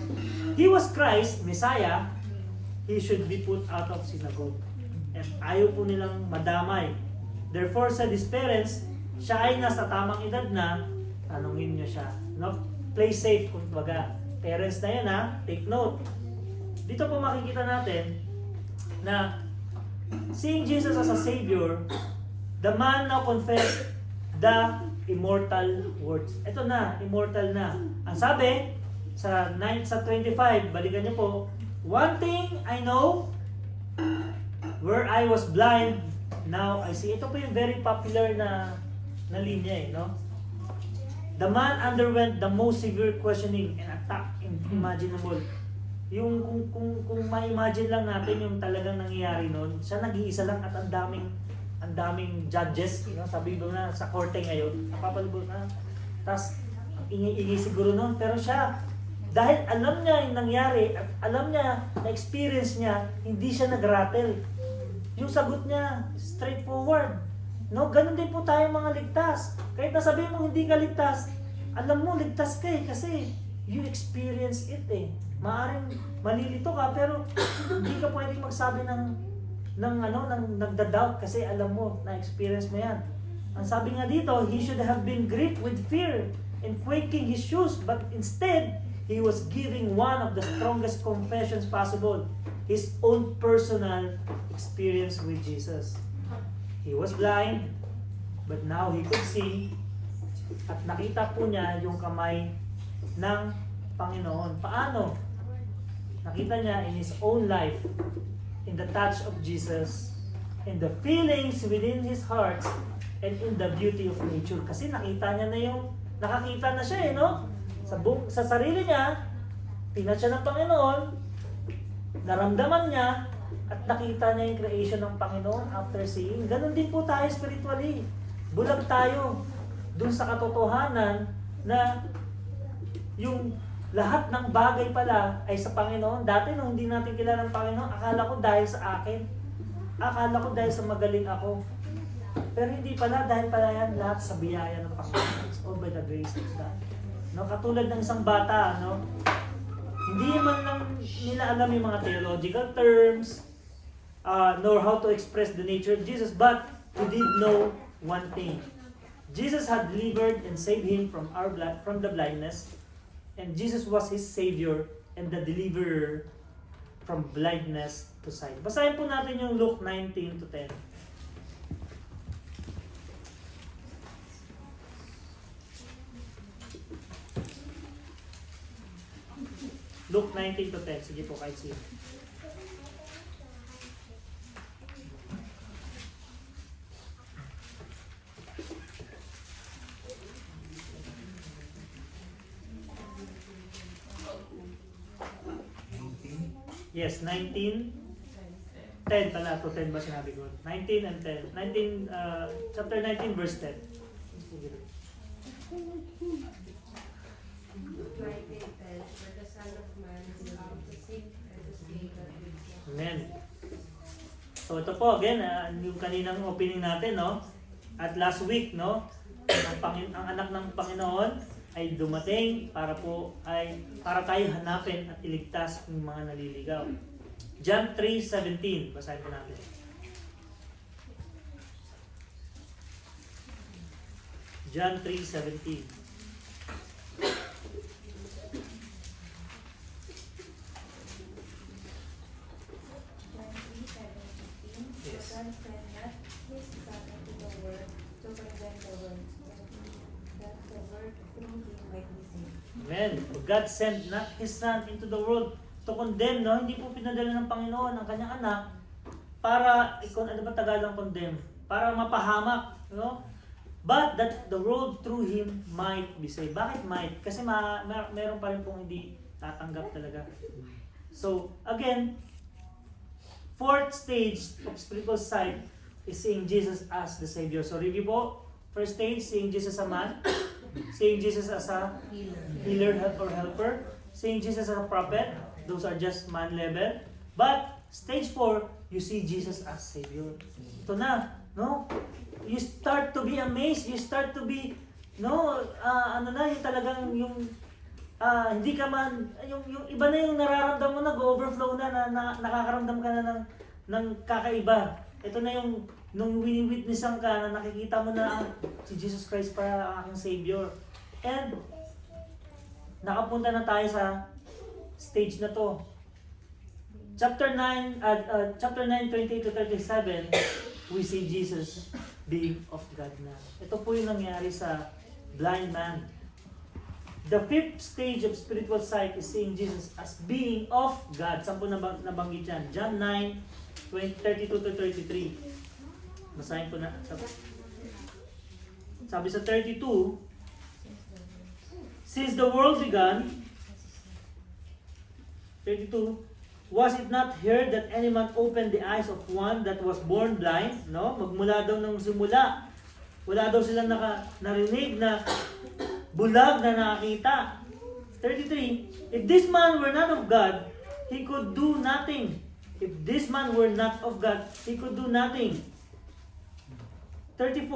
he was Christ, Messiah, he should be put out of synagogue. And ayaw po nilang madamay. Therefore, said his parents, siya ay nasa tamang edad na, tanungin niyo siya. No? Play safe, kumbaga. Parents na yan, take note. Dito po makikita natin na seeing Jesus as a Savior, the man now confessed the immortal words. Ito na, immortal na. Ang sabi, sa 25, balikan niyo po, one thing I know, where I was blind, now I see. Ito po yung very popular na linya no? The man underwent the most severe questioning and attack imaginable. Yung kung ma-imagine lang natin yung talagang nangyayari noon, siya nag-iisa lang at ang daming judges, sabi ko na sa korte ngayon, napapalibot na. Tapos ingi-ingi siguro noon, pero siya dahil alam niya yung nangyari at alam niya na experience niya, hindi siya nag-rattle. Yung sagot niya straightforward. No, ganun din po tayo mga ligtas. Kahit nasabihin mo hindi ka ligtas, alam mo, ligtas ka kasi you experience it Maaring malilito ka, pero hindi ka pwedeng magsabi ng nagda-doubt kasi alam mo, na-experience mo yan. Ang sabi nga dito, he should have been gripped with fear and quaking his shoes, but instead, he was giving one of the strongest confessions possible, his own personal experience with Jesus. He was blind, but now he could see, at nakita po niya yung kamay ng Panginoon. Paano? Nakita niya in his own life, in the touch of Jesus, in the feelings within his heart, and in the beauty of nature. Kasi nakita niya nakakita na siya no? Sa sarili niya, tinatch siya ng Panginoon, naramdaman niya, at nakita niya yung creation ng Panginoon after seeing. Ganon din po tayo spiritually. Bulag tayo dun sa katotohanan na yung lahat ng bagay pala ay sa Panginoon. Dati nung hindi natin kilala ng Panginoon, akala ko dahil sa akin. Akala ko dahil sa magaling ako. Pero hindi pala, dahil pala yan lahat sa biyaya ng Panginoon. It's all by the grace of God. No, katulad ng isang bata, no? Hindi man lang nila alam yung mga theological terms, nor how to express the nature of Jesus, but he did know one thing. Jesus had delivered and saved him from the blindness, and Jesus was his Savior and the deliverer from blindness to sight. Basahin po natin yung Luke 19-10. Luke 19-10. Sige po, kahit sino. Yes, 19. 10 pala. To 10 ba sinabi ko? 19 and 10. 19, chapter 19, verse 10. Sige. Like they said, for the Son of Man is come to seek and to save that which was lost. Amen. So ito po, again, yung kaninang opening natin, no? At last week, no? Ang anak ng Panginoon ay dumating para tayo hanapin at iligtas ng mga naliligaw. John 3:17, basahin po natin. John 3:17. Yes. God sent not his Son into the world to condemn the world, but that the world through him might be saved. Amen. God sent not His Son into the world to condemn, no? Hindi po pinadala ng Panginoon ang kanyang anak para, ano ba Tagalog condemn? Para mapahamak, no? But that the world through Him might be saved. Bakit might? Kasi meron pa rin pong hindi tatanggap talaga. So, again, fourth stage of spiritual sight is seeing Jesus as the Savior. So, review po. First stage, seeing Jesus as a man. Seeing Jesus as a healer or helper. Seeing Jesus as a prophet. Those are just man level. But, stage 4, you see Jesus as Savior. Ito na, no? You start to be amazed. You start to be, no, yung talagang yung, hindi ka man, yung iba na yung nararamdam mo, nag-overflow na nakakaramdam ka na ng kakaiba. Ito na yung, nung wini-witnessan ka na nakikita mo na si Jesus Christ para ang aking Savior. And, nakapunta na tayo sa stage na to. Chapter 9, 28-37, we see Jesus being of God na. Ito po yung nangyari sa blind man. The fifth stage of spiritual sight is seeing Jesus as being of God. Saan po nabanggit yan? John 9:32-33. Basahin po na. Sabi sa 32, since the world began, 32, was it not heard that any man opened the eyes of one that was born blind? No? Magmula daw ng simula. Wala daw silang narinig na bulag na nakakita. 33, if this man were not of God, he could do nothing. If this man were not of God, he could do nothing. 33,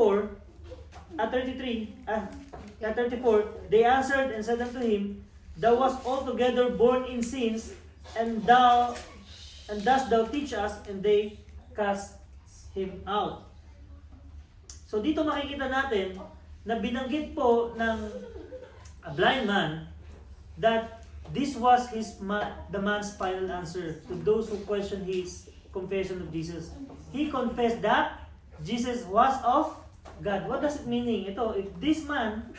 34, they answered and said unto him, Thou wast altogether born in sins, and thus thou teach us, and they cast him out. So dito makikita natin na binanggit po ng a blind man that this was the man's final answer to those who questioned his confession of Jesus. He confessed that Jesus was of God. What does it mean? Ito, if this man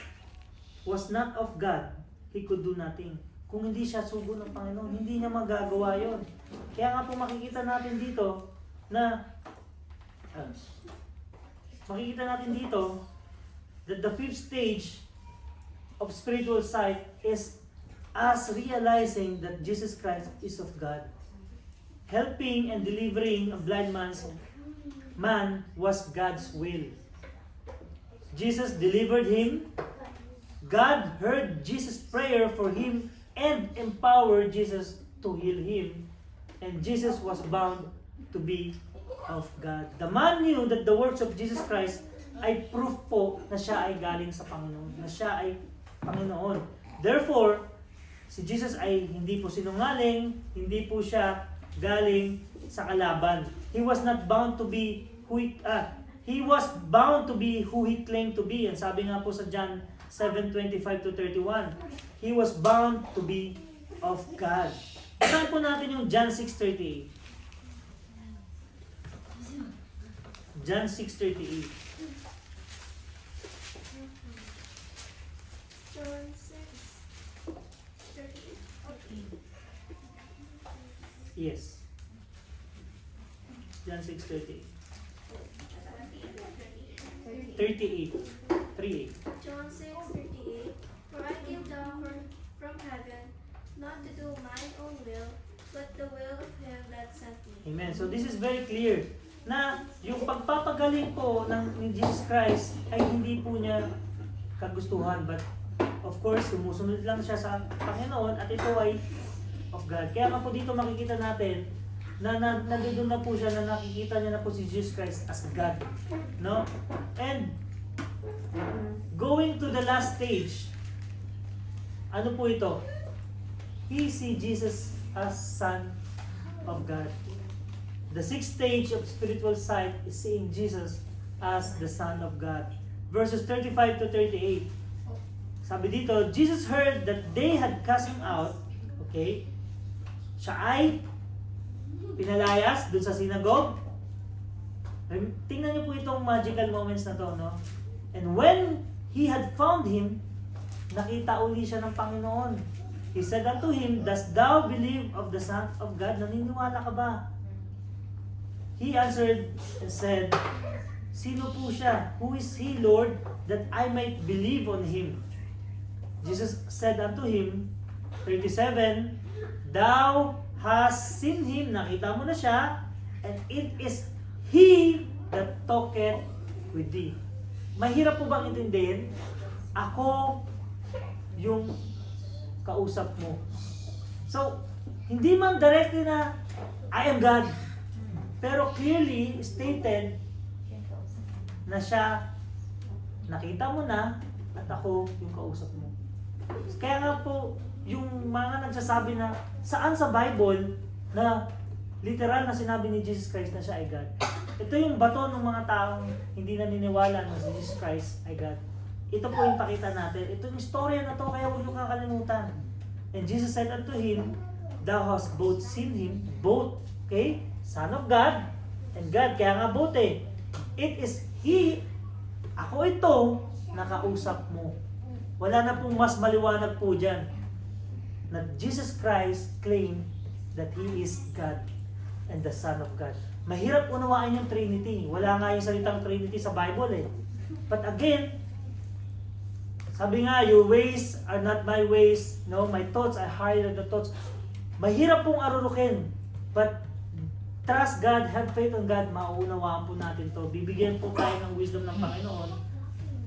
was not of God, he could do nothing. Kung hindi siya sugo ng Panginoon, hindi niya magagawa yon. Kaya nga po makikita natin dito na that the fifth stage of spiritual sight is us realizing that Jesus Christ is of God. Helping and delivering a blind man was God's will. Jesus delivered him. God heard Jesus' prayer for him and empowered Jesus to heal him. And Jesus was bound to be of God. The man knew that the works of Jesus Christ ay proof po na siya ay galing sa Panginoon, na siya ay Panginoon. Therefore, si Jesus ay hindi po sinungaling, hindi po siya galing sa kalaban. He was not bound to be he was bound to be who he claimed to be. And sabi nga po sa John 7:25-31, he was bound to be of God. Basahin po natin yung John 6:38. John 6:38. John 6:38. Yes. John 6:38. 38. 38. John 6:38. For I came down from heaven, not to do mine own will, but the will of him that sent me. Amen. So this is very clear na yung pagpapagaling po ni Jesus Christ ay hindi po niya kagustuhan, but of course sumusunod lang siya sa Panginoon at ito ay of God. Kaya nga po dito makikita natin na nandoon na po siya, na nakikita niya na po si Jesus Christ as God, no? And going to the last stage, ano po ito? He see Jesus as Son of God. The sixth stage of spiritual sight is seeing Jesus as the Son of God. Verses 35-38. Sabi dito, Jesus heard that they had cast him out. Okay? Siya ay pinalayas dun sa synagogue. Tingnan niyo po itong magical moments na to, no? And when he had found him, nakita uli siya ng Panginoon. He said unto him, Dost thou believe of the Son of God? Naniniwala ka ba? He answered and said, Sino po siya? Who is he, Lord, that I might believe on him? Jesus said unto him, 37, Thou hast seen him, nakita mo na siya, and it is he that talketh with thee. Mahirap po bang intindihin? Ako yung kausap mo. So, hindi man directly na I am God, pero clearly stated na siya, nakita mo na at ako yung kausap mo. Kaya nga po, yung mga nagsasabi na saan sa Bible na literal na sinabi ni Jesus Christ na siya ay God. Ito yung bato ng mga taong hindi naniniwala na si Jesus Christ ay God. Ito po yung pakita natin. Ito yung istorya na to, kaya huwag nyo kakalimutan. And Jesus said unto him, Thou hast both seen him, both, okay, Son of God and God. Kaya nga both eh. It is He, ako ito, nakausap mo. Wala na pong mas maliwanag po dyan. Na Jesus Christ claimed that He is God and the Son of God. Mahirap unawain yung Trinity. Wala nga yung salitang Trinity sa Bible eh. But again, sabi nga, your ways are not my ways, no, my thoughts are higher than the thoughts. Mahirap pong arurukin. But trust God, have faith on God, mauunawaan po natin to. Bibigyan po tayo ng wisdom ng Panginoon.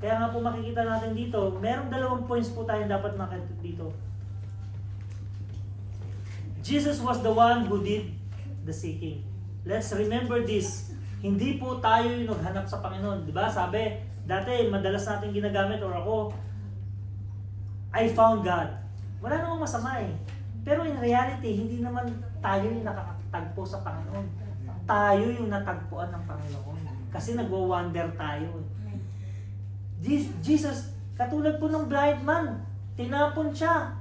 Kaya nga po makikita natin dito, merong 2 points po tayong dapat makita dito. Jesus was the one who did the seeking. Let's remember this. Hindi po tayo yung naghanap sa Panginoon. Diba? Sabi, dati madalas natin ginagamit or ako, I found God. Wala namang masama eh. Pero in reality, hindi naman tayo yung nakakatagpo sa Panginoon. Tayo yung natagpuan ng Panginoon. Kasi nagwa-wonder tayo. Jesus, katulad po ng blind man, tinapon siya.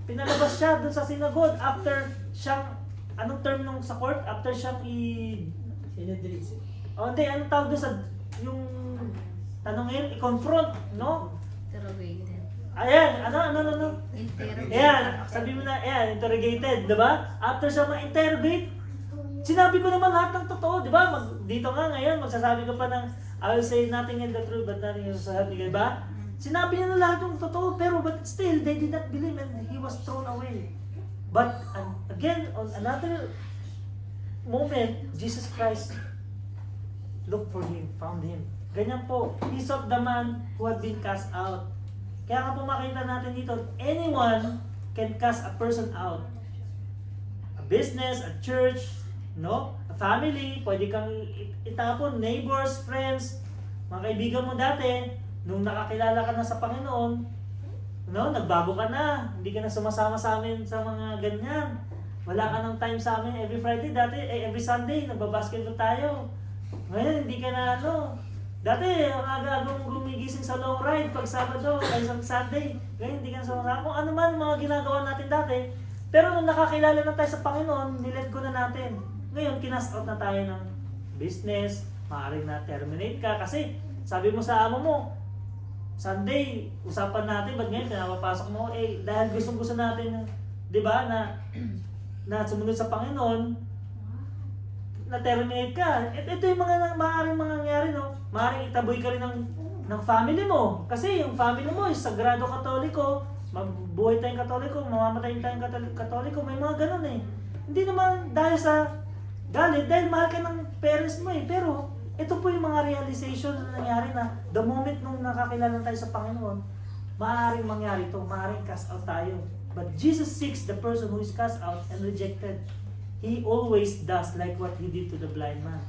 Pinalabas siya doon sa synagogue after siyang, anong term nung sa court? After siyang Sinidris. hindi, anong tawag doon sa, yung, tanong ngayon, i-confront, no? Interrogated. Ayan, ano? Interrogated. Ayan, sabi mo na, ayan, interrogated, di ba? After siya ma-interrogate, sinabi ko naman lahat ng totoo, di ba? Dito nga ngayon, magsasabi ka pa ng, I will say nothing in the truth, but nothing else will help me, di ba? Sinabi niya na lahat yung totoo, pero but still, they did not believe and he was thrown away. But again, on another moment, Jesus Christ looked for him, found him. Ganyan po, he sought the man who had been cast out. Kaya nga po makita natin dito, anyone can cast a person out. A business, a church, no? A family, pwede kang itapon, neighbors, friends, mga kaibigan mo dati, nung nakakilala ka na sa Panginoon, no? Nagbago ka na, hindi ka na sumasama sa amin sa mga ganyan. Wala ka ng time sa amin every Friday, dati, every Sunday, nagbabasketball tayo. Ngayon, hindi ka na dati, ang aga-agong gumigising sa long ride pag Sabado, ay isang Sunday. Ngayon, hindi ka na sumasama. Kung ano man mga ginagawa natin dati, pero nung nakakilala na tayo sa Panginoon, nilet go na natin. Ngayon, kinas out na tayo ng business, maaaring na-terminate ka. Kasi, sabi mo sa amo mo, Sunday, usapan natin, ba't ngayon pinapapasok mo? Dahil gustong-gusto natin, di ba, na sumunod sa Panginoon, na-terminate ka. Ito yung mga maaaring mangyayari, no? Maaaring itaboy ka rin ng family mo. Kasi yung family mo is Sagrado Katoliko, mabuhay tayong Katoliko, mamamatay tayong Katoliko, may mga ganun eh. Hindi naman dahil sa galit, dahil mahal ka ng parents mo eh. Pero, ito po yung mga realization na nangyari na the moment nung nakakilala tayo sa Panginoon, maaaring mangyari ito, maaaring cast out tayo. But Jesus seeks the person who is cast out and rejected. He always does like what he did to the blind man.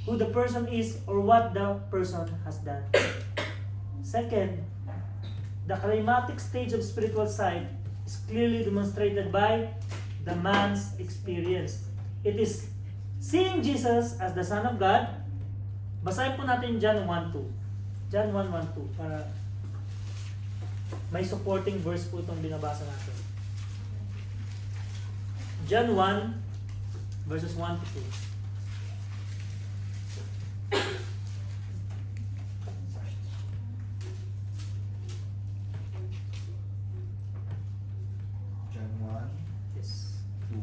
Who the person is or what the person has done. Second, the climatic stage of spiritual sight is clearly demonstrated by the man's experience. It is seeing Jesus as the Son of God. Basahin po natin John 1:2. John 1:1-2 para may supporting verse po itong binabasa natin. John 1 verses 1-2. John 1, Yes. 2.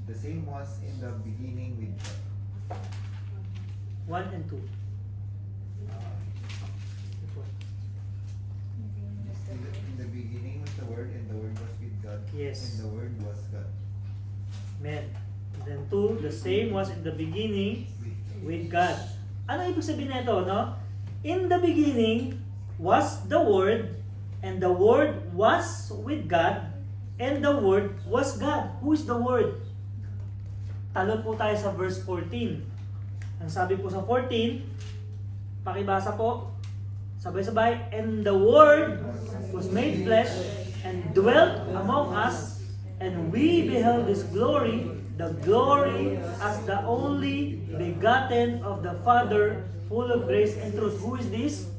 The same was in the beginning with God. 1 and 2. In the beginning was the Word, and the Word was with God. Yes. And the Word was God. Amen. And then 2, the same was in the beginning with God. Ano ibig sabihin nito, no? In the beginning was the Word, and the Word was with God, and the Word was God. Who is the Word? Talon po tayo sa verse 14. Ang sabi po sa 14, pakibasa po, sabay-sabay, and the Word was made flesh and dwelt among us, and we beheld His glory, the glory as the only begotten of the Father, full of grace and truth. Who is this?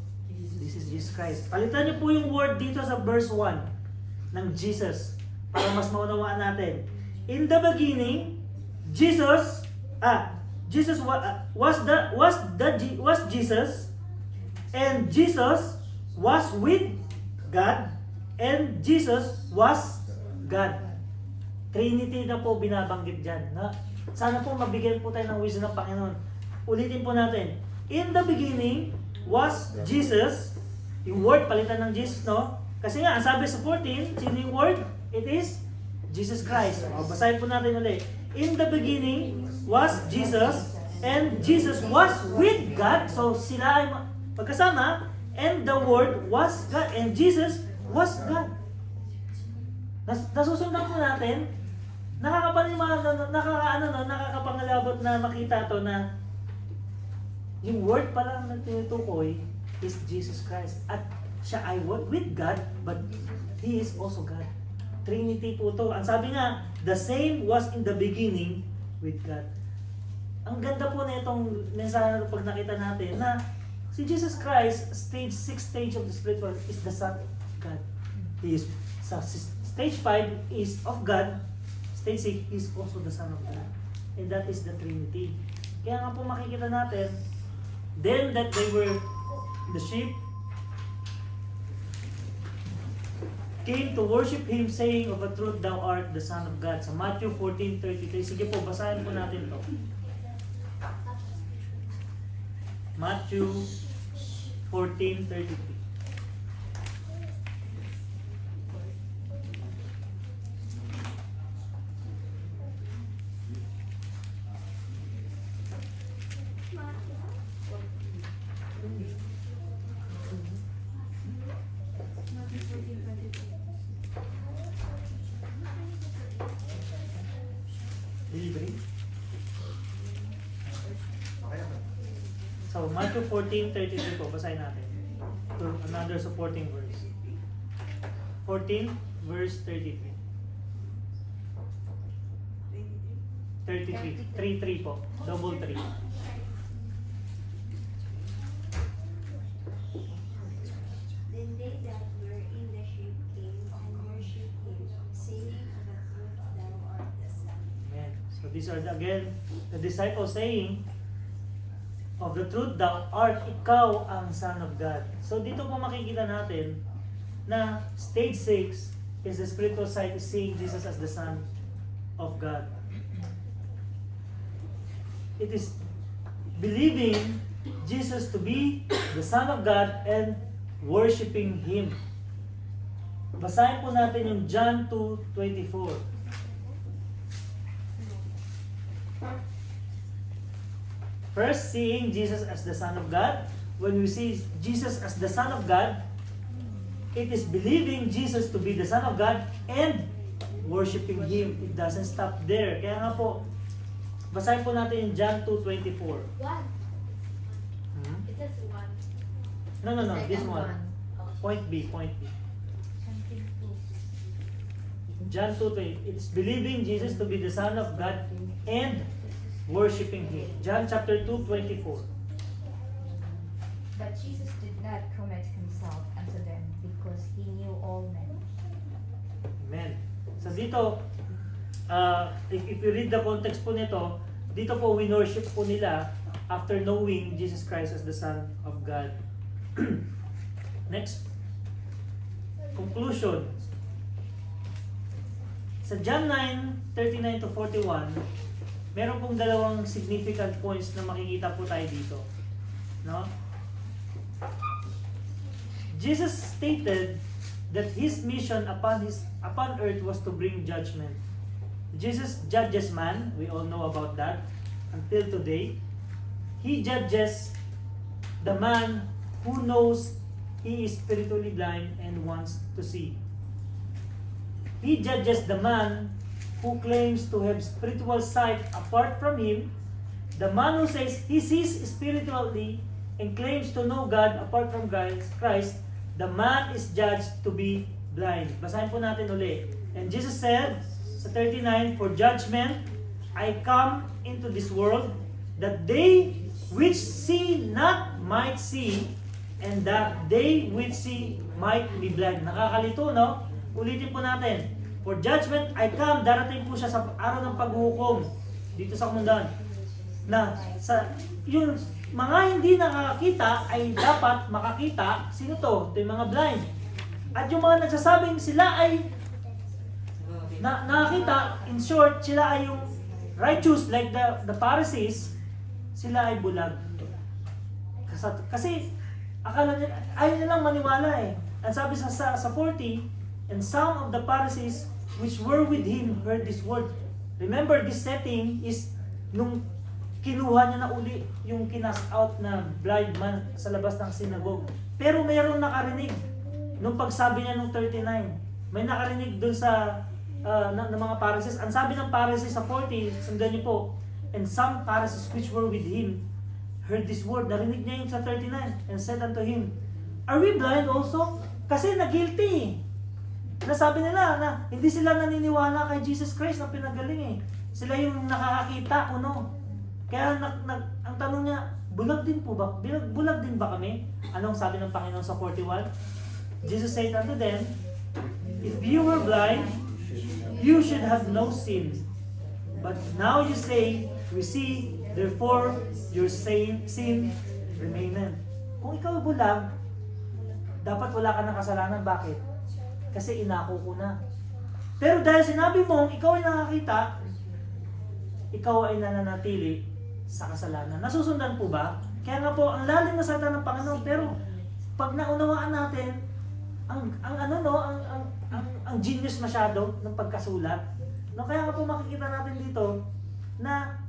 This is Jesus Christ. Palitan niyo po yung word dito sa verse 1 ng Jesus para mas maunawaan natin. In the beginning, Jesus was Jesus, and Jesus was with God, and Jesus was God. Trinity na po binabanggit dyan. Na? Sana po mabigyan po tayo ng wisdom ng Panginoon. Ulitin po natin. In the beginning was Jesus. Yung word, palitan ng Jesus, no? Kasi nga, ang sabi sa 14, sino yung word? It is Jesus Christ. O, basahin po natin ulit. In the beginning was Jesus, and Jesus was with God. So, sila ay pagkasama, and the Word was God, and Jesus was God. Nasusundan po natin, nakakapangalabot na makita to na yung word pa lang na tinutukoy is Jesus Christ. At siya ay with God, but He is also God. Trinity po to. Ang sabi nga, the same was in the beginning with God. Ang ganda po na itong mensahe pag nakita natin na si Jesus Christ, sixth stage of the spiritual is the Son of God. He is, sa stage 5 is of God, stage 6 is also the Son of God. And that is the Trinity. Kaya nga po makikita natin, then that they were the sheep came to worship Him, saying, of a truth, Thou art the Son of God. Sa Matthew 14:33. Sige po, basahin po natin to. Matthew 14:33. Delivery. So, Matthew 14:33 po, basahin natin. To another supporting verse. 14, verse 33. 33. 3 po. Double 3. Then they that were in the ship came and worshipped Him, saying, of a truth, Thou art the Son. Amen. So, these are again the disciples saying, of the truth, Thou art, ikaw ang Son of God. So, dito po makikita natin na stage 6 is the spiritual side is seeing Jesus as the Son of God. It is believing Jesus to be the Son of God and worshiping Him. Basahin po natin yung John 2:24. First, seeing Jesus as the Son of God. When we see Jesus as the Son of God, it is believing Jesus to be the Son of God and worshiping Him. It doesn't stop there. Kaya nga po, basahin po natin yung John 2:24. One. Hmm? It says one. No, this Second one. Point B. John 2:20. It's believing Jesus to be the Son of God and worshiping Him. John chapter 2:24. But Jesus did not commit Himself unto them because He knew all men. Amen. So dito, if you read the context po nito, dito po winorship po nila after knowing Jesus Christ as the Son of God. Next, conclusion. Sa John 9:39 to 41, meron pong dalawang significant points na makikita po tayo dito. No? Jesus stated that His mission upon earth was to bring judgment. Jesus judges man, we all know about that, until today. He judges the man who knows he is spiritually blind and wants to see. He judges the man who claims to have spiritual sight apart from Him, the man who says he sees spiritually and claims to know God apart from Christ. The man is judged to be blind. Basahin po natin uli. And Jesus said, sa 39, for judgment I come into this world, that they which see not might see, and that they which see might be blind. Nakakalito, no? Ulitin po natin. For judgment I come, darating po siya sa araw ng paghuhukom dito sa kamundahan. Na sa yung mga hindi nakakita ay dapat makakita. Sino to? Ito yung mga blind. At yung mga nagsasabing sila ay nakakita, in short, sila ay yung righteous like the Pharisees, sila ay bulag. Kasi akala nila, ayaw nilang maniwala eh. At sabi sa 40, and some of the Pharisees which were with Him heard this word. Remember, this setting is nung kinuha niya na uli yung kinas out na blind man sa labas ng synagogue. Pero mayroong nakarinig nung pagsabi niya nung 39. May nakarinig dun sa ng mga Pharisees. Ang sabi ng Pharisees sa 40, sundan niyo po, and some Pharisees which were with Him heard this word. Narinig niya yung sa 39 and said unto Him, Are we blind also? Kasi na-guilty. Nasabi nila na hindi sila naniniwala kay Jesus Christ na pinagaling eh. Sila yung nakakakita, uno. Kaya ang tanong niya, bulag din po ba? Bulag din ba kami? Anong sabi ng Panginoon sa 41? Jesus said unto them, if you were blind, you should have no sin. But now you say, we see, therefore your sin remaineth. Kung ikaw bulag, dapat wala ka ng kasalanan. Bakit? Kasi inako ko na. Pero dahil sinabi mong ikaw ay nakakita, ikaw ay nananatili sa kasalanan. Nasusundan po ba? Kaya nga po, ang lalim na salita ng Panginoon, pero pag naunawaan natin, ang genius masyado ng pagkasulat. No, kaya nga po makikita natin dito na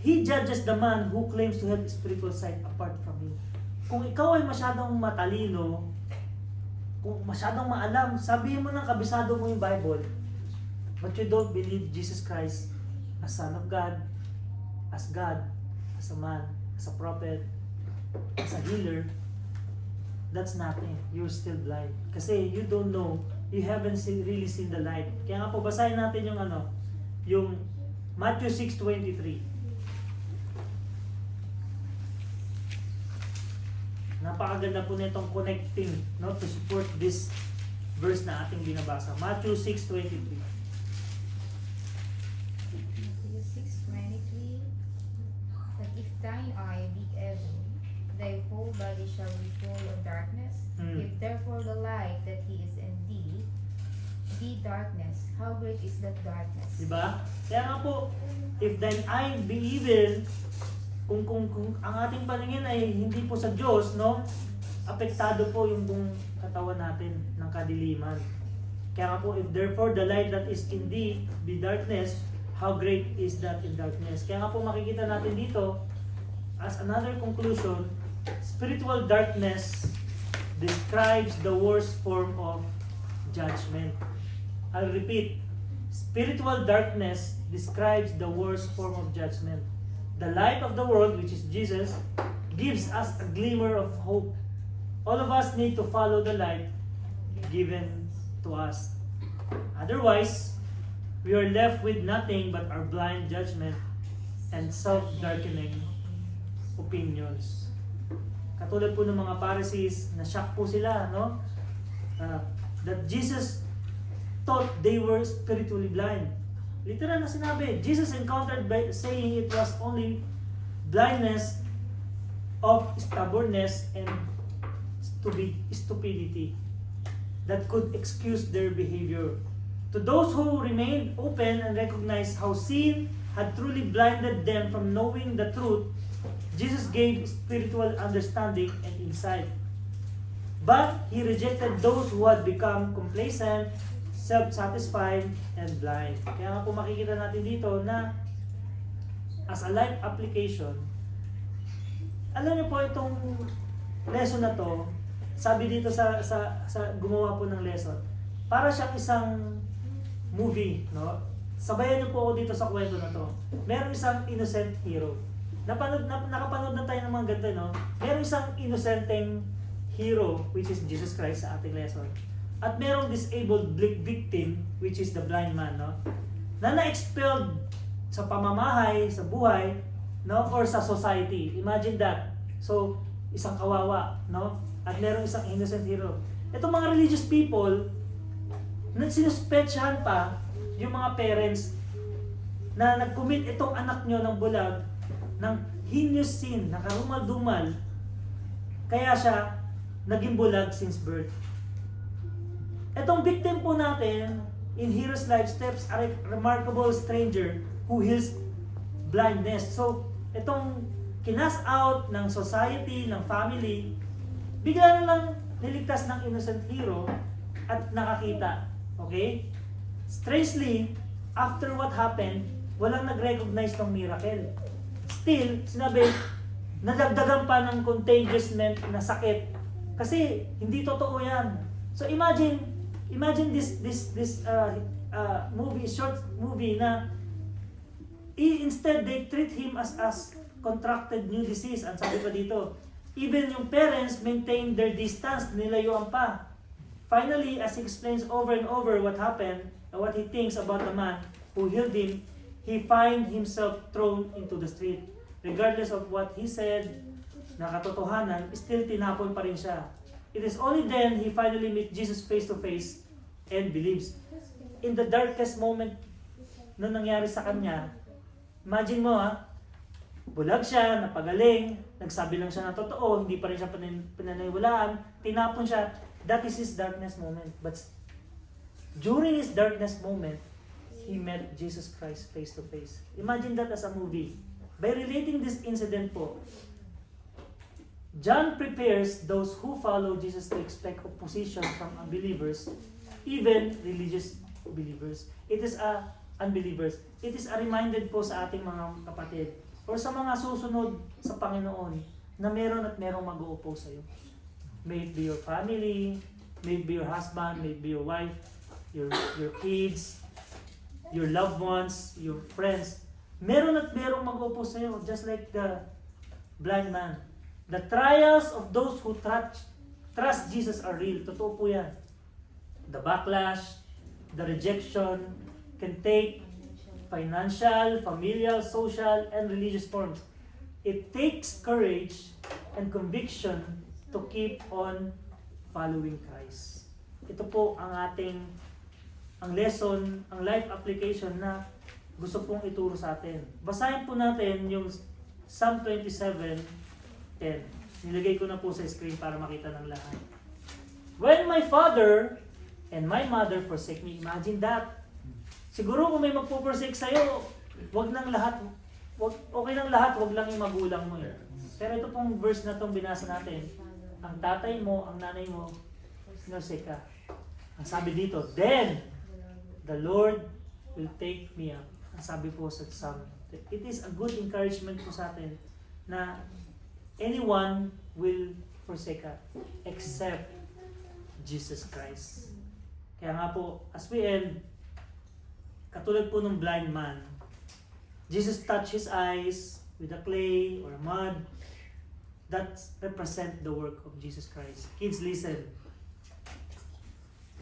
He judges the man who claims to have spiritual sight apart from Him. Kung ikaw ay masyadong matalino, kung masyadong maalam, sabihin mo ng kabisado mo yung Bible, but you don't believe Jesus Christ as Son of God, as a man, as a prophet, as a healer, that's nothing. You're still blind. Kasi you don't know, you haven't really seen the light. Kaya nga po, basahin natin yung Matthew 6:23. Napakaganda po nitong connecting, no, to support this verse na ating binabasa. Matthew 6:23. Matthew 6:23. But if thine eye be evil, thy whole body shall be full of darkness. If therefore the light that he is in thee be darkness, how great is that darkness? Diba? Kaya nga po, if thine eye be evil, kung ang ating paningin ay hindi po sa Diyos, no, apektado po yung buong katawan natin ng kadiliman. Kaya nga po, if therefore the light that is in thee be darkness, how great is that in darkness? Kaya nga po makikita natin dito, as another conclusion, spiritual darkness describes the worst form of judgment. I'll repeat, spiritual darkness describes the worst form of judgment. The light of the world, which is Jesus, gives us a glimmer of hope. All of us need to follow the light given to us. Otherwise, we are left with nothing but our blind judgment and self-darkening opinions. Katulad po ng mga Pharisees, na-shock po sila, no? That Jesus thought they were spiritually blind. Literal na sinabi, Jesus encountered by saying it was only blindness of stubbornness and stupidity that could excuse their behavior. To those who remained open and recognized how sin had truly blinded them from knowing the truth, Jesus gave spiritual understanding and insight. But He rejected those who had become complacent, self-satisfied, and blind. Kaya nga po makikita natin dito na as a life application, alam niyo po itong lesson na to, sabi dito sa gumawa po ng lesson, para siyang isang movie, no? Sabayan niyo po ako dito sa kwento na to. Meron isang innocent hero. Nakapanood na tayo ng mga ganito, no? Meron isang innocenteng hero, which is Jesus Christ sa ating lesson. At merong disabled victim, which is the blind man, no? Na na-expelled sa pamamahay, sa buhay, no? Or sa society. Imagine that. So, isang kawawa, no? At merong isang innocent hero. Itong mga religious people, sinuspetsyahan pa yung mga parents na nag-commit itong anak nyo ng bulag ng heinous sin, nakarumal-dumal. Kaya siya naging bulag since birth. Itong victim po natin in Hero's Life Steps are a remarkable stranger who heals blindness. So, itong kinas out ng society, ng family, bigla na lang niligtas ng innocent hero at nakakita. Okay? Strangely, after what happened, walang nag-recognize ng miracle. Still, sinabi, nadagdagan pa ng contagiousness na sakit. Kasi, hindi totoo yan. So, imagine this short movie na instead they treat him as contracted new disease. Ang sabi pa dito, Even yung parents maintain their distance, nilayuan pa. Finally, as he explains over and over what happened, and what he thinks about the man who healed him, he find himself thrown into the street. Regardless of what he said, na katotohanan, still tinapon pa rin siya. It is only then he finally meets Jesus face to face and believes. In the darkest moment na nangyari sa kanya, imagine mo bulag siya, napagaling, nagsabi lang siya ng totoo, hindi pa rin siya pinaniniwalaan, tinapon siya. That is his darkness moment. But during his darkness moment, he met Jesus Christ face to face. Imagine that as a movie. By relating this incident po, John prepares those who follow Jesus to expect opposition from unbelievers, even religious believers. It is unbelievers. It is a reminder po sa ating mga kapatid or sa mga susunod sa Panginoon na meron at merong mag-uupo sa iyo. May it be your family, may it be your husband, may it be your wife, your kids, your loved ones, your friends. Meron at merong mag-uupo sa iyo, just like the blind man. The trials of those who trust Jesus are real. Totoo po yan. The backlash, the rejection can take financial, familial, social, and religious forms. It takes courage and conviction to keep on following Christ. Ito po ang lesson, ang life application na gusto pong ituro sa atin. Basahin po natin yung Psalm 27:10. Nilagay ko na po sa screen para makita ng lahat. When my father and my mother forsake me, imagine that. Siguro kung may magpo-forsake sa'yo, wag lang lahat, okay lang lahat, wag lang yung magulang mo. Pero ito pong verse na itong binasa natin, ang tatay mo, ang nanay mo, sinosake ka. Ang sabi dito, then the Lord will take me up. Ang sabi po sa Psalm. It is a good encouragement po sa atin na anyone will forsake us except Jesus Christ. Kaya nga po, as we end, katulad po ng blind man, Jesus touched his eyes with a clay or mud. That represent the work of Jesus Christ. Kids, listen.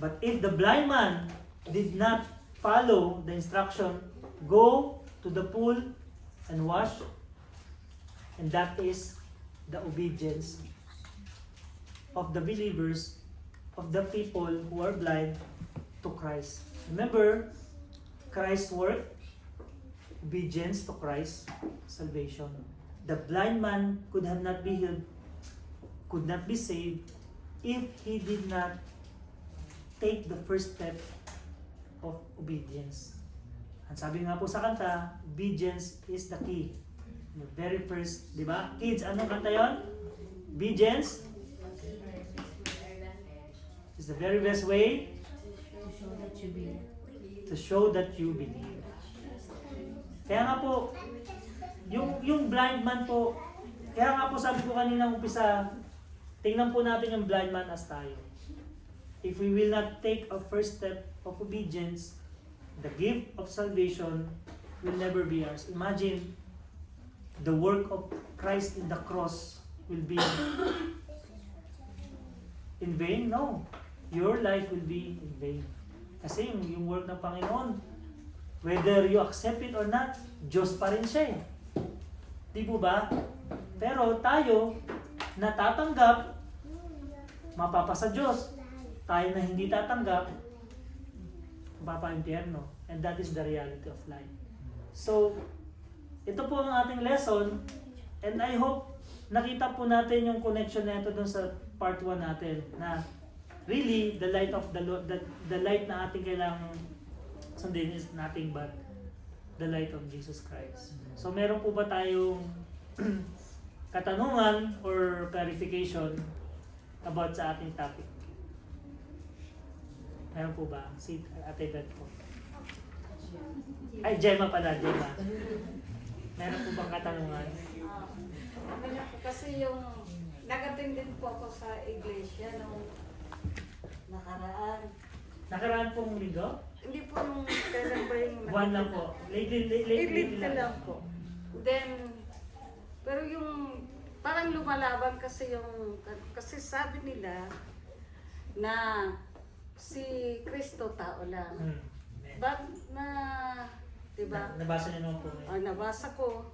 But if the blind man did not follow the instruction, go to the pool and wash, and that is the obedience of the believers, of the people who are blind to Christ. Remember, Christ's work, obedience to Christ, salvation. The blind man could have not been healed, could not be saved, if he did not take the first step of obedience. Ang sabi nga po sa kanta, obedience is the key. The very first, di ba? Kids, anong kanta yon? Obedience is the very best way to show that you believe. Kaya nga po, yung blind man po, kaya nga po sabi ko kanina umpisa, tingnan po natin yung blind man as tayo. If we will not take a first step of obedience, the gift of salvation will never be ours. Imagine, the work of Christ in the cross will be in vain? No. Your life will be in vain. Kasi yung work ng Panginoon, whether you accept it or not, Diyos pa rin siya eh. Di po ba? Pero tayo, natatanggap, mapapasa Diyos. Tayo na hindi tatanggap, mapapa-impyerno. And that is the reality of life. So, ito po ang ating lesson, and I hope nakita po natin yung connection na ito dun sa part 1 natin, na really, the light of the Lord, the light na ating kailangang sundin is nothing but the light of Jesus Christ. So, meron po ba tayong katanungan or clarification about sa ating topic? Meron po ba? Si Ate Beth po. Ay, Gemma pala, Gemma. Meron po bang katanungan? Kasi yung nag-attend din po ako sa iglesia nung nakaraan. Nakaraan pong linggo? Hindi po nung kailan ba yung... Buwan lang po. Lately na lang po. Then, pero yung parang lumalaban kasi yung, kasi sabi nila na si Kristo tao lang. But na, diba? Nabasa niyo naman po ngayon. Nabasa ko.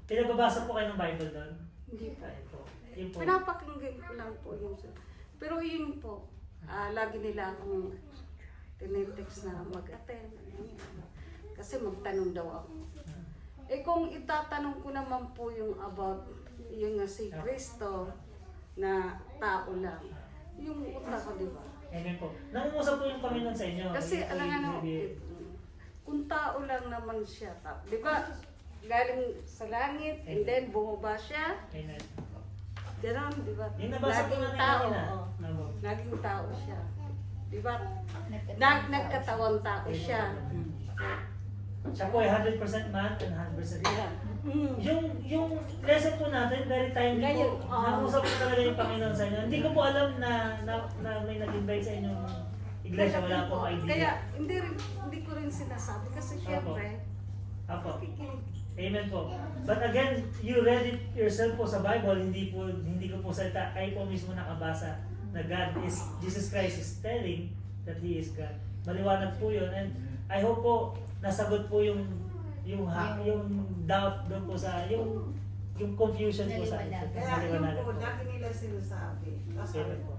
Pinababasa po kayo ng Bible doon? Hindi po. Ayun po. Yun po. Pinapakinggan ko lang po yung pero yun po, lagi nila akong tinitext na mag-attend. Kasi magtanong daw ako. Eh kung itatanong ko naman po yung about yung si Kristo na tao lang, yung utak ko, di ba? Amen po. Nangungusap po yung Panginoon sa inyo. Kasi Yun po alam yung nga ibig- kung tao lang naman siya, di ba? Galing sa langit, and then bumaba siya, Amen. gano'n, di ba? Yung nabasa po Laging natin tao, kanina. oo. Nabo. Naging tao siya. Di ba? Nagkatawang tao siya. Siya po ay 100% man and 100% God. Yung lesson po natin, very timely Ngayon, po. Nangusap po talaga yung Panginoon sa inyo. Hindi ko po alam na may nag-invite sa inyong iglesia. Wala po idea. Kaya hindi ko rin sinasabi kasi syempre, Apo. kikinig. Amen po. But again, you read it yourself po sa Bible, hindi ko po salita. Kayo po mismo nakabasa na Jesus Christ is telling that He is God. Maliwanag po yun. And I hope po, nasagot po yung doubt doon po sa, yung confusion po sa atin. Kaya yun po, lagi nila sinasabi. Kasi, Amen po.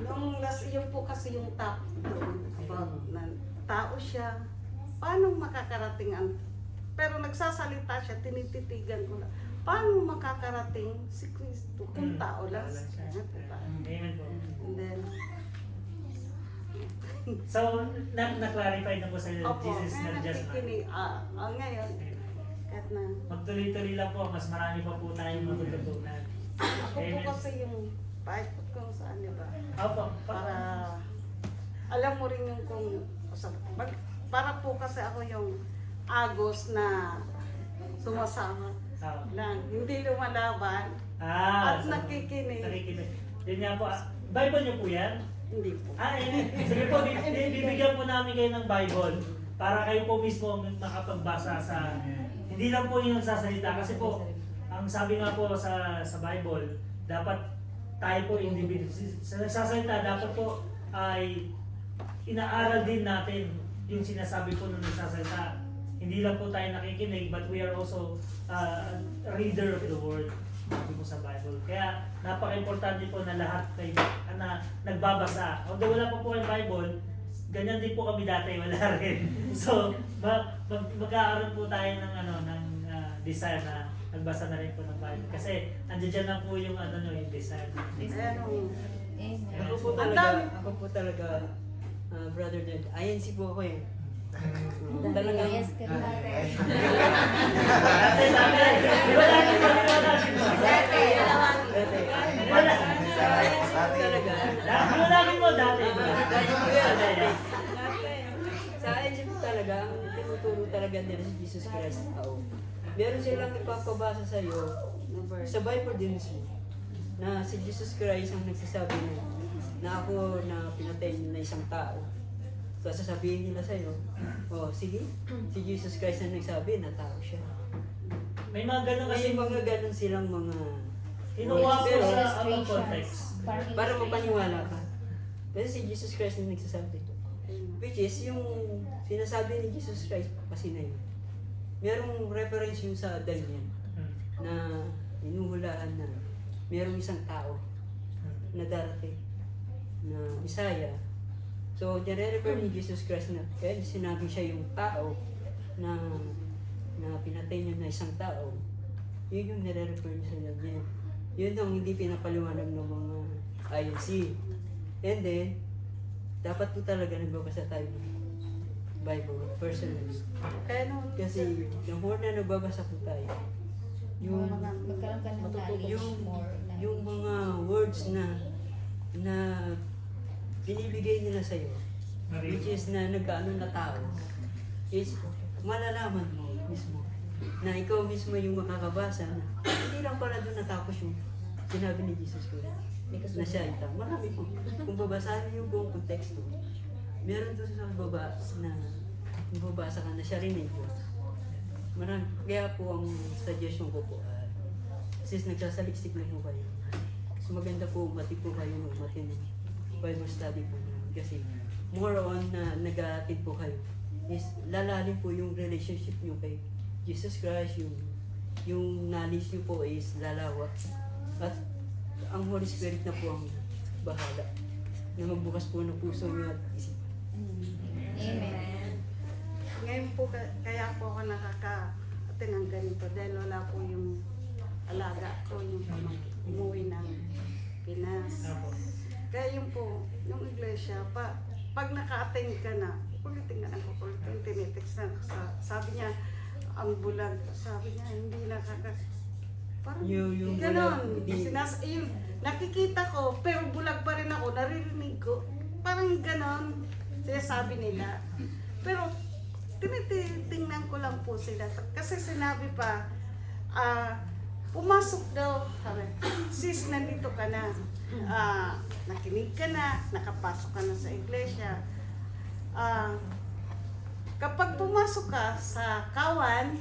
nung yun po kasi yung top doon, about na tao siya, paano makakarating ang, pero nagsasalita siya, tinititigan ko na, paano makakarating si Kristo kung tao lang siya? Diba? Amen po. And then, So, na-clarify na po sa inyo, opo, Jesus is not just man. nakikinig. Ngayon, kahit na, Magtuloy-tuloy lang po, mas marami pa po tayong matututunan. ako po Amen. kasi yung kahit kung saan, di ba? Opo. Para alam mo rin yung para po kasi ako yung agos na sumasama lang, hindi lumalaban at So, nakikinig. nakikinig. Yun nga po. Bible niyo po yan? Hindi po. Sige po, bibigyan po namin kayo ng Bible para kayo po mismo makapagbasa sa, hindi lang po yung nagsasalita. Kasi po, ang sabi nga po sa Bible, dapat tayo po individual. Sa nagsasalita, dapat po ay inaaral din natin yung sinasabi po ng nagsasalita. Hindi lang po tayo nakikinig, but we are also a reader of the word po sa Bible. Kaya napaka-importante po na lahat kayo na nagbabasa. Although wala pa po kayong Bible, ganyan din po kami dati, wala rin. So, magkakaroon po tayo ng desire na nagbasa na rin po ng Bible. Kasi andiyan na po yung yung desire. Ako po talaga, brother Ned, INC po ako eh. Talagang Yes, ka dati. Sa INC po talaga, ang tinuturo talaga nila si Jesus Christ tao. Meron silang ipapabasa sa iyo sa Bible din mismo na si Jesus Christ ang nagsasabi na ako na pinatay na isang tao. So sasabihin nila sa iyo, oh sige, si Jesus Christ ang nagsabi na tao siya. May mga ganun kasi May mga ganun silang mga inuwa po Pero, sa other context. para mapaniwala ka. Kasi si Jesus Christ ang nagsasabi. Which is yung sinasabi ni Jesus Christ kasi na yun. Merong reference yung sa Daniel na inuhulaan na merong isang tao na darating na Bisaya. So, nire-refer ni Jesus Christ na kaya sinabi siya yung tao na pinatay niya na isang tao. Yun yung nire-refer niya sa Daniel. Yun ang hindi pinapaliwanag ng mga INC. And then, dapat po talaga nagbabasa tayo ng Bible personally. Kasi yung more na nagbabasa po tayo, yung Magkaroon ka ng knowledge more. yung mga words na binibigay nila sa iyo, which is na nagkaano na tao, is malalaman mo mismo na ikaw mismo yung makakabasa na hindi lang pala doon natapos yung sinabi ni Jesus Christ na siya ito. Marami po. Kung babasahin niyo yung buong konteksto, meron doon sa baba na kung babasa ka na siya rin eh. Marami. Kaya po ang suggestion ko po, Since nagsasaliksik na po kayo, so maganda po, mati po kayo ng Bible study po namin. Kasi more on na nag-a-attend po kayo is lalalim po yung relationship nyo kay Jesus Christ, yung knowledge nyo po is lalawa. At ang Holy Spirit na po ang bahala na magbukas po ng puso nyo at isipan. Amen. Ngayon po, kaya po ako nakaka-attend ng ganito dahil wala po yung alaga ko, yung umuwi ng Pinas. Apo. Kaya yun po, yung iglesia, pag naka-attend ka na, kulitin ka na ko, kulitin, tinitext na, sabi niya, ang bulag, sabi niya, hindi parang Yung ganon. bulag, hindi- Yun, nakikita ko, pero bulag pa rin ako, naririnig ko, parang ganon, sinasabi nila. Pero, tinitingnan ko lang po sila. Kasi sinabi pa, pumasok daw, sabi, sis, nandito ka na. Nakinig ka na, nakapasok ka na sa iglesia. Kapag pumasok ka sa kawan,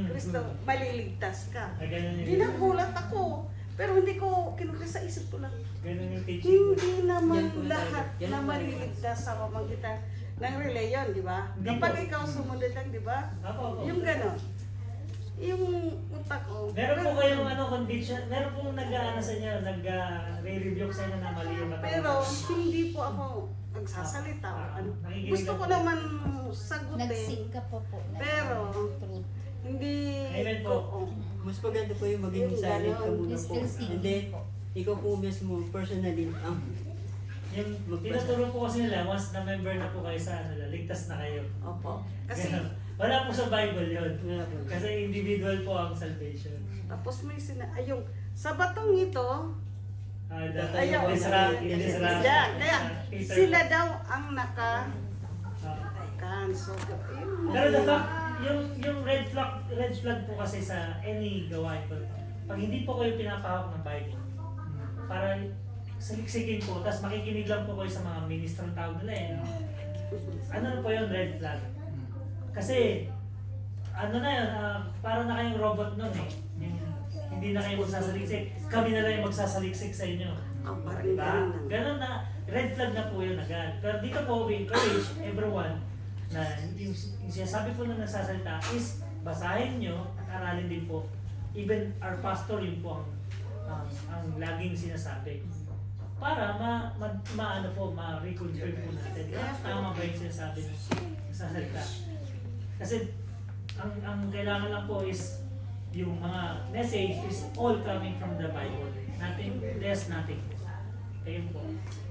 Kristo, maliligtas ka. Ganun yung, Ginagulat ako, pero hindi ko kinuha sa isip ko lang. ganun yung teaching. Hindi naman Yan po lahat tayo. Yan na po tayo. maliligtas sa pamamagitan ng reliyon, di ba? Hindi Kapag po. ikaw sumunod lang, di ba? Apo. Yung gano'n. Yung utak ko. Meron po kayong conviction, meron po nag-aano sa inyo, nag-re-review sa inyo na mali yung Pero hindi po ako nagsasalita. Nakikinig Gusto ko ako. naman sagutin. Nag-sync ka pa po. Pero, Truth. hindi Amen po. ko. Mas maganda po yung maging Yung silent ka ganon. muna po. Still singing And then, po. ikaw po mismo, personally, Yung tinuturo po kasi nila, once na member na po kayo sa ligtas na kayo. Opo. Kasi, Ganun. Wala po sa Bible yun. wala po. Kasi individual po ang salvation. tapos may yung sa batong ito, ayaw. Israel. Kaya, sila daw ang Ah. cancel. Pero the fact, yung red flag po kasi sa any gawain po, pag hindi po kayo pinapahawak ng Bible, para saliksikin po, tapos makikinig lang po kayo sa mga ministrong tawag nila eh. Ano na po yung red flag? Kasi, ano na yun, para na kayong robot nun eh. Hindi na kayo magsasaliksik. Kami na lang yung magsasaliksik sa inyo. Parang Diba? ganun lang. Ganun na, red flag na po yun agad. Pero dito po, we encourage everyone na yung sinasabi po na nagsasalita is basahin nyo at aralin din po. Even our pastor yun po ang laging sinasabi. Para ma-reconfirm po natin. Tama ba yung sinasabi ng nagsasalita? Kasi ang kailangan lang po is yung mga message is all coming from the Bible. Nothing less, nothing. Ayun po.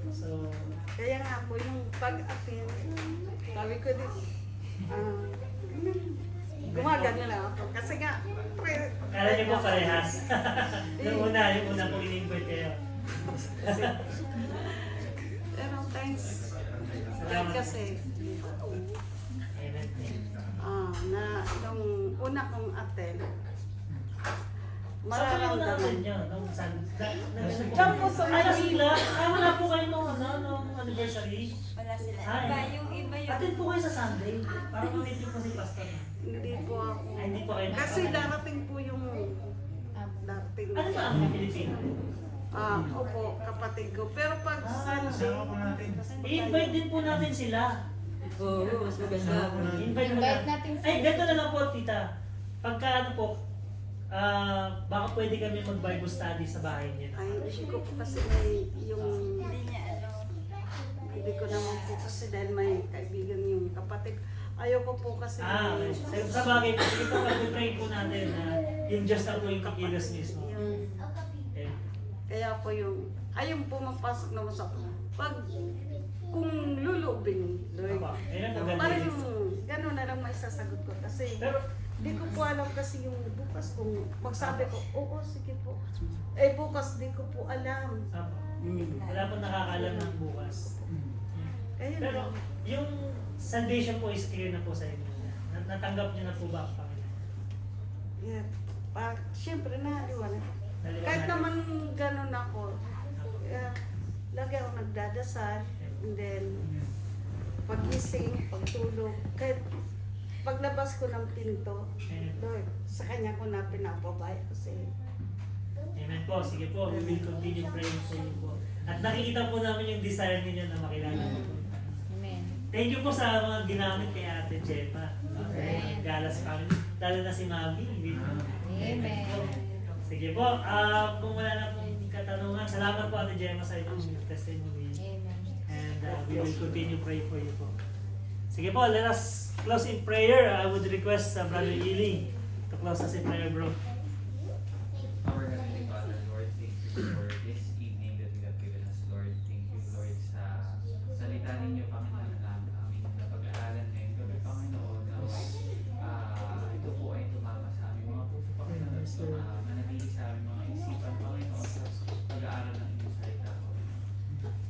So, Kaya nga po, yung pag-appeal, sabi ko din, gumagano lang ako. Kasi nga, kala niyo po parehas. yung una po in-invite kayo. pero thanks. Salamat. Kasi, Amen. na yung una kong attend, Saan kayo natin mararamdaman. nyo? Diyan po sa Ano may- sila? Wala po kayo nung anniversary? Wala sila. Ay. Iba yung yun. Attend po kayo sa Sunday. Para mamit po si Pastor. Hindi po ako. Ay, hindi po kayo. Kasi darating po yung darating. Ano ba ang Pilipino? Opo, kapatid ko. Pero pag Sunday, I-invite din po natin sila. Oo, mas maganda. Invite mo Invite na. natin Ay, ganito na lang po, tita. Pagka ano po, baka pwede kami mag-Bible study sa bahay niya. ay hindi ko po kasi may yung hindi ko naman po kasi dahil may kaibigan yung kapatid. Ayoko po kasi Okay. Sa bagay po, sige po, pag-pray po natin na yung Diyos na po yung kikilos mismo. yung Okay. kaya po yung ayun po mapasok naman sa pag kung lulubing Lord. Aba, ayun ang Parang ganda. gano'n na lang may sasagot ko kasi Pero, di ko po alam kasi yung bukas kung magsabi ko, oo, sige po. Bukas di ko po alam. wala po nakakaalam ng bukas. Kaya Pero, yung salvation po is clear na po sa inyo. Natanggap niyo na po ba ang Panginoon? yeah, siyempre naliwanag. Naliwanag. Kahit naman gano'n ako, lagi ako nagdadasal, and then pagising, pagtulog, kahit paglabas ko ng pinto, Lord, sa Kanya ko na pinapabay kasi Amen po. Sige po, we will continue praying for you po. At nakikita po namin yung desire ninyo na makilala po. Amen. Thank you po sa mga ginamit kay Ate Gemma. Amen. Galas kami. Lalo na si Mami. Amen. Sige po, kung wala na pong katanungan, salamat po Ate Gemma sa inyong testimony. Amen. And we will continue praying for you po. Sige po, let us close in prayer. I would request Brother Ili to close us in prayer, bro. Our Heavenly Father, Lord, thank you for this evening that you have given us, Lord. Thank you, Lord, sa salita ninyo, Panginoon, na aming napag-aaral ngayon. Gabi, Panginoon, na ito po ay tumama sa aming mga puso, Panginoon, at manatili sa aming mga isipan, Panginoon, sa pag-aaral ng inyong salita, Panginoon.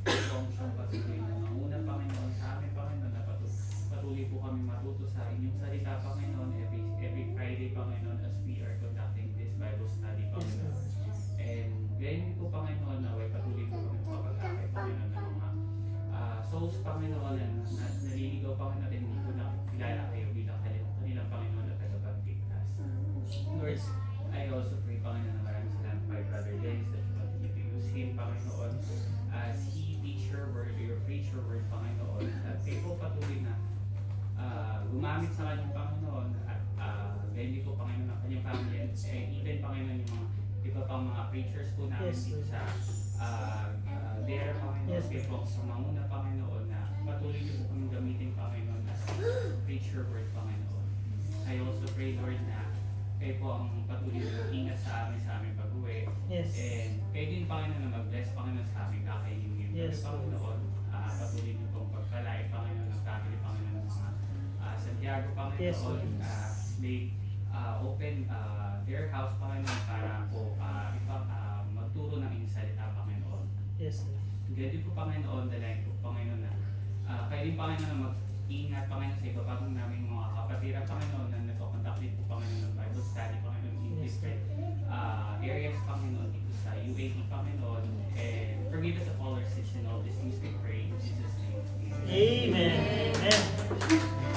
Ito ang siyang patuloy na manguna, Panginoon, sa amin, Panginoon, na patuloy po kami matuto sa inyong salita, Panginoon, every Friday, Panginoon, as we are conducting this Bible study, Panginoon. And ganyan po, Panginoon, na way patuloy po kami kapag-akay, Panginoon, ng mga souls, Panginoon, na naliligaw, Panginoon, at hindi po nakilala kayo bilang kanilang Panginoon at tagapagligtas. Lord, I also pray, Panginoon, na maraming salamat kay Brother Dennis that you continue to use him, Panginoon, as he teach your word, or preach your word, Panginoon, at kayo po patuloy na gumamit sa kanyang Panginoon at ganyan po, Panginoon, ang kanyang family and even, Panginoon, yung mga iba pang mga preachers po namin dito sa there, Panginoon, kayo po sa manguna, Panginoon, na patuloy niyo po kami gamitin, Panginoon, as preach your word, Panginoon. I also pray, Lord, na kayo po ang patuloy na ingat sa aming pag-uwi. Yes. And kayo din, Panginoon, na mag-bless, Panginoon, sa aming kakainin ngayon. Yes. Panginoon, patuloy niyo pong pagkalay, Panginoon, ng family, Panginoon, ng mga Santiago, Panginoon, Yes. they open their house, Panginoon, para po magturo ng inyong salita, Panginoon. Yes. Ganyan po, Panginoon, dalayan po, Panginoon, na kayo din, Panginoon, na mag-ingat, Panginoon, sa iba pa pong namin mga kapatiran, Panginoon, na nagkakontak din po, Panginoon, ng Bible study, Panginoon, in different areas, Panginoon, dito sa UAP, Panginoon, and forgive us of all our sins and all these things we pray in Jesus' name. Amen. Amen.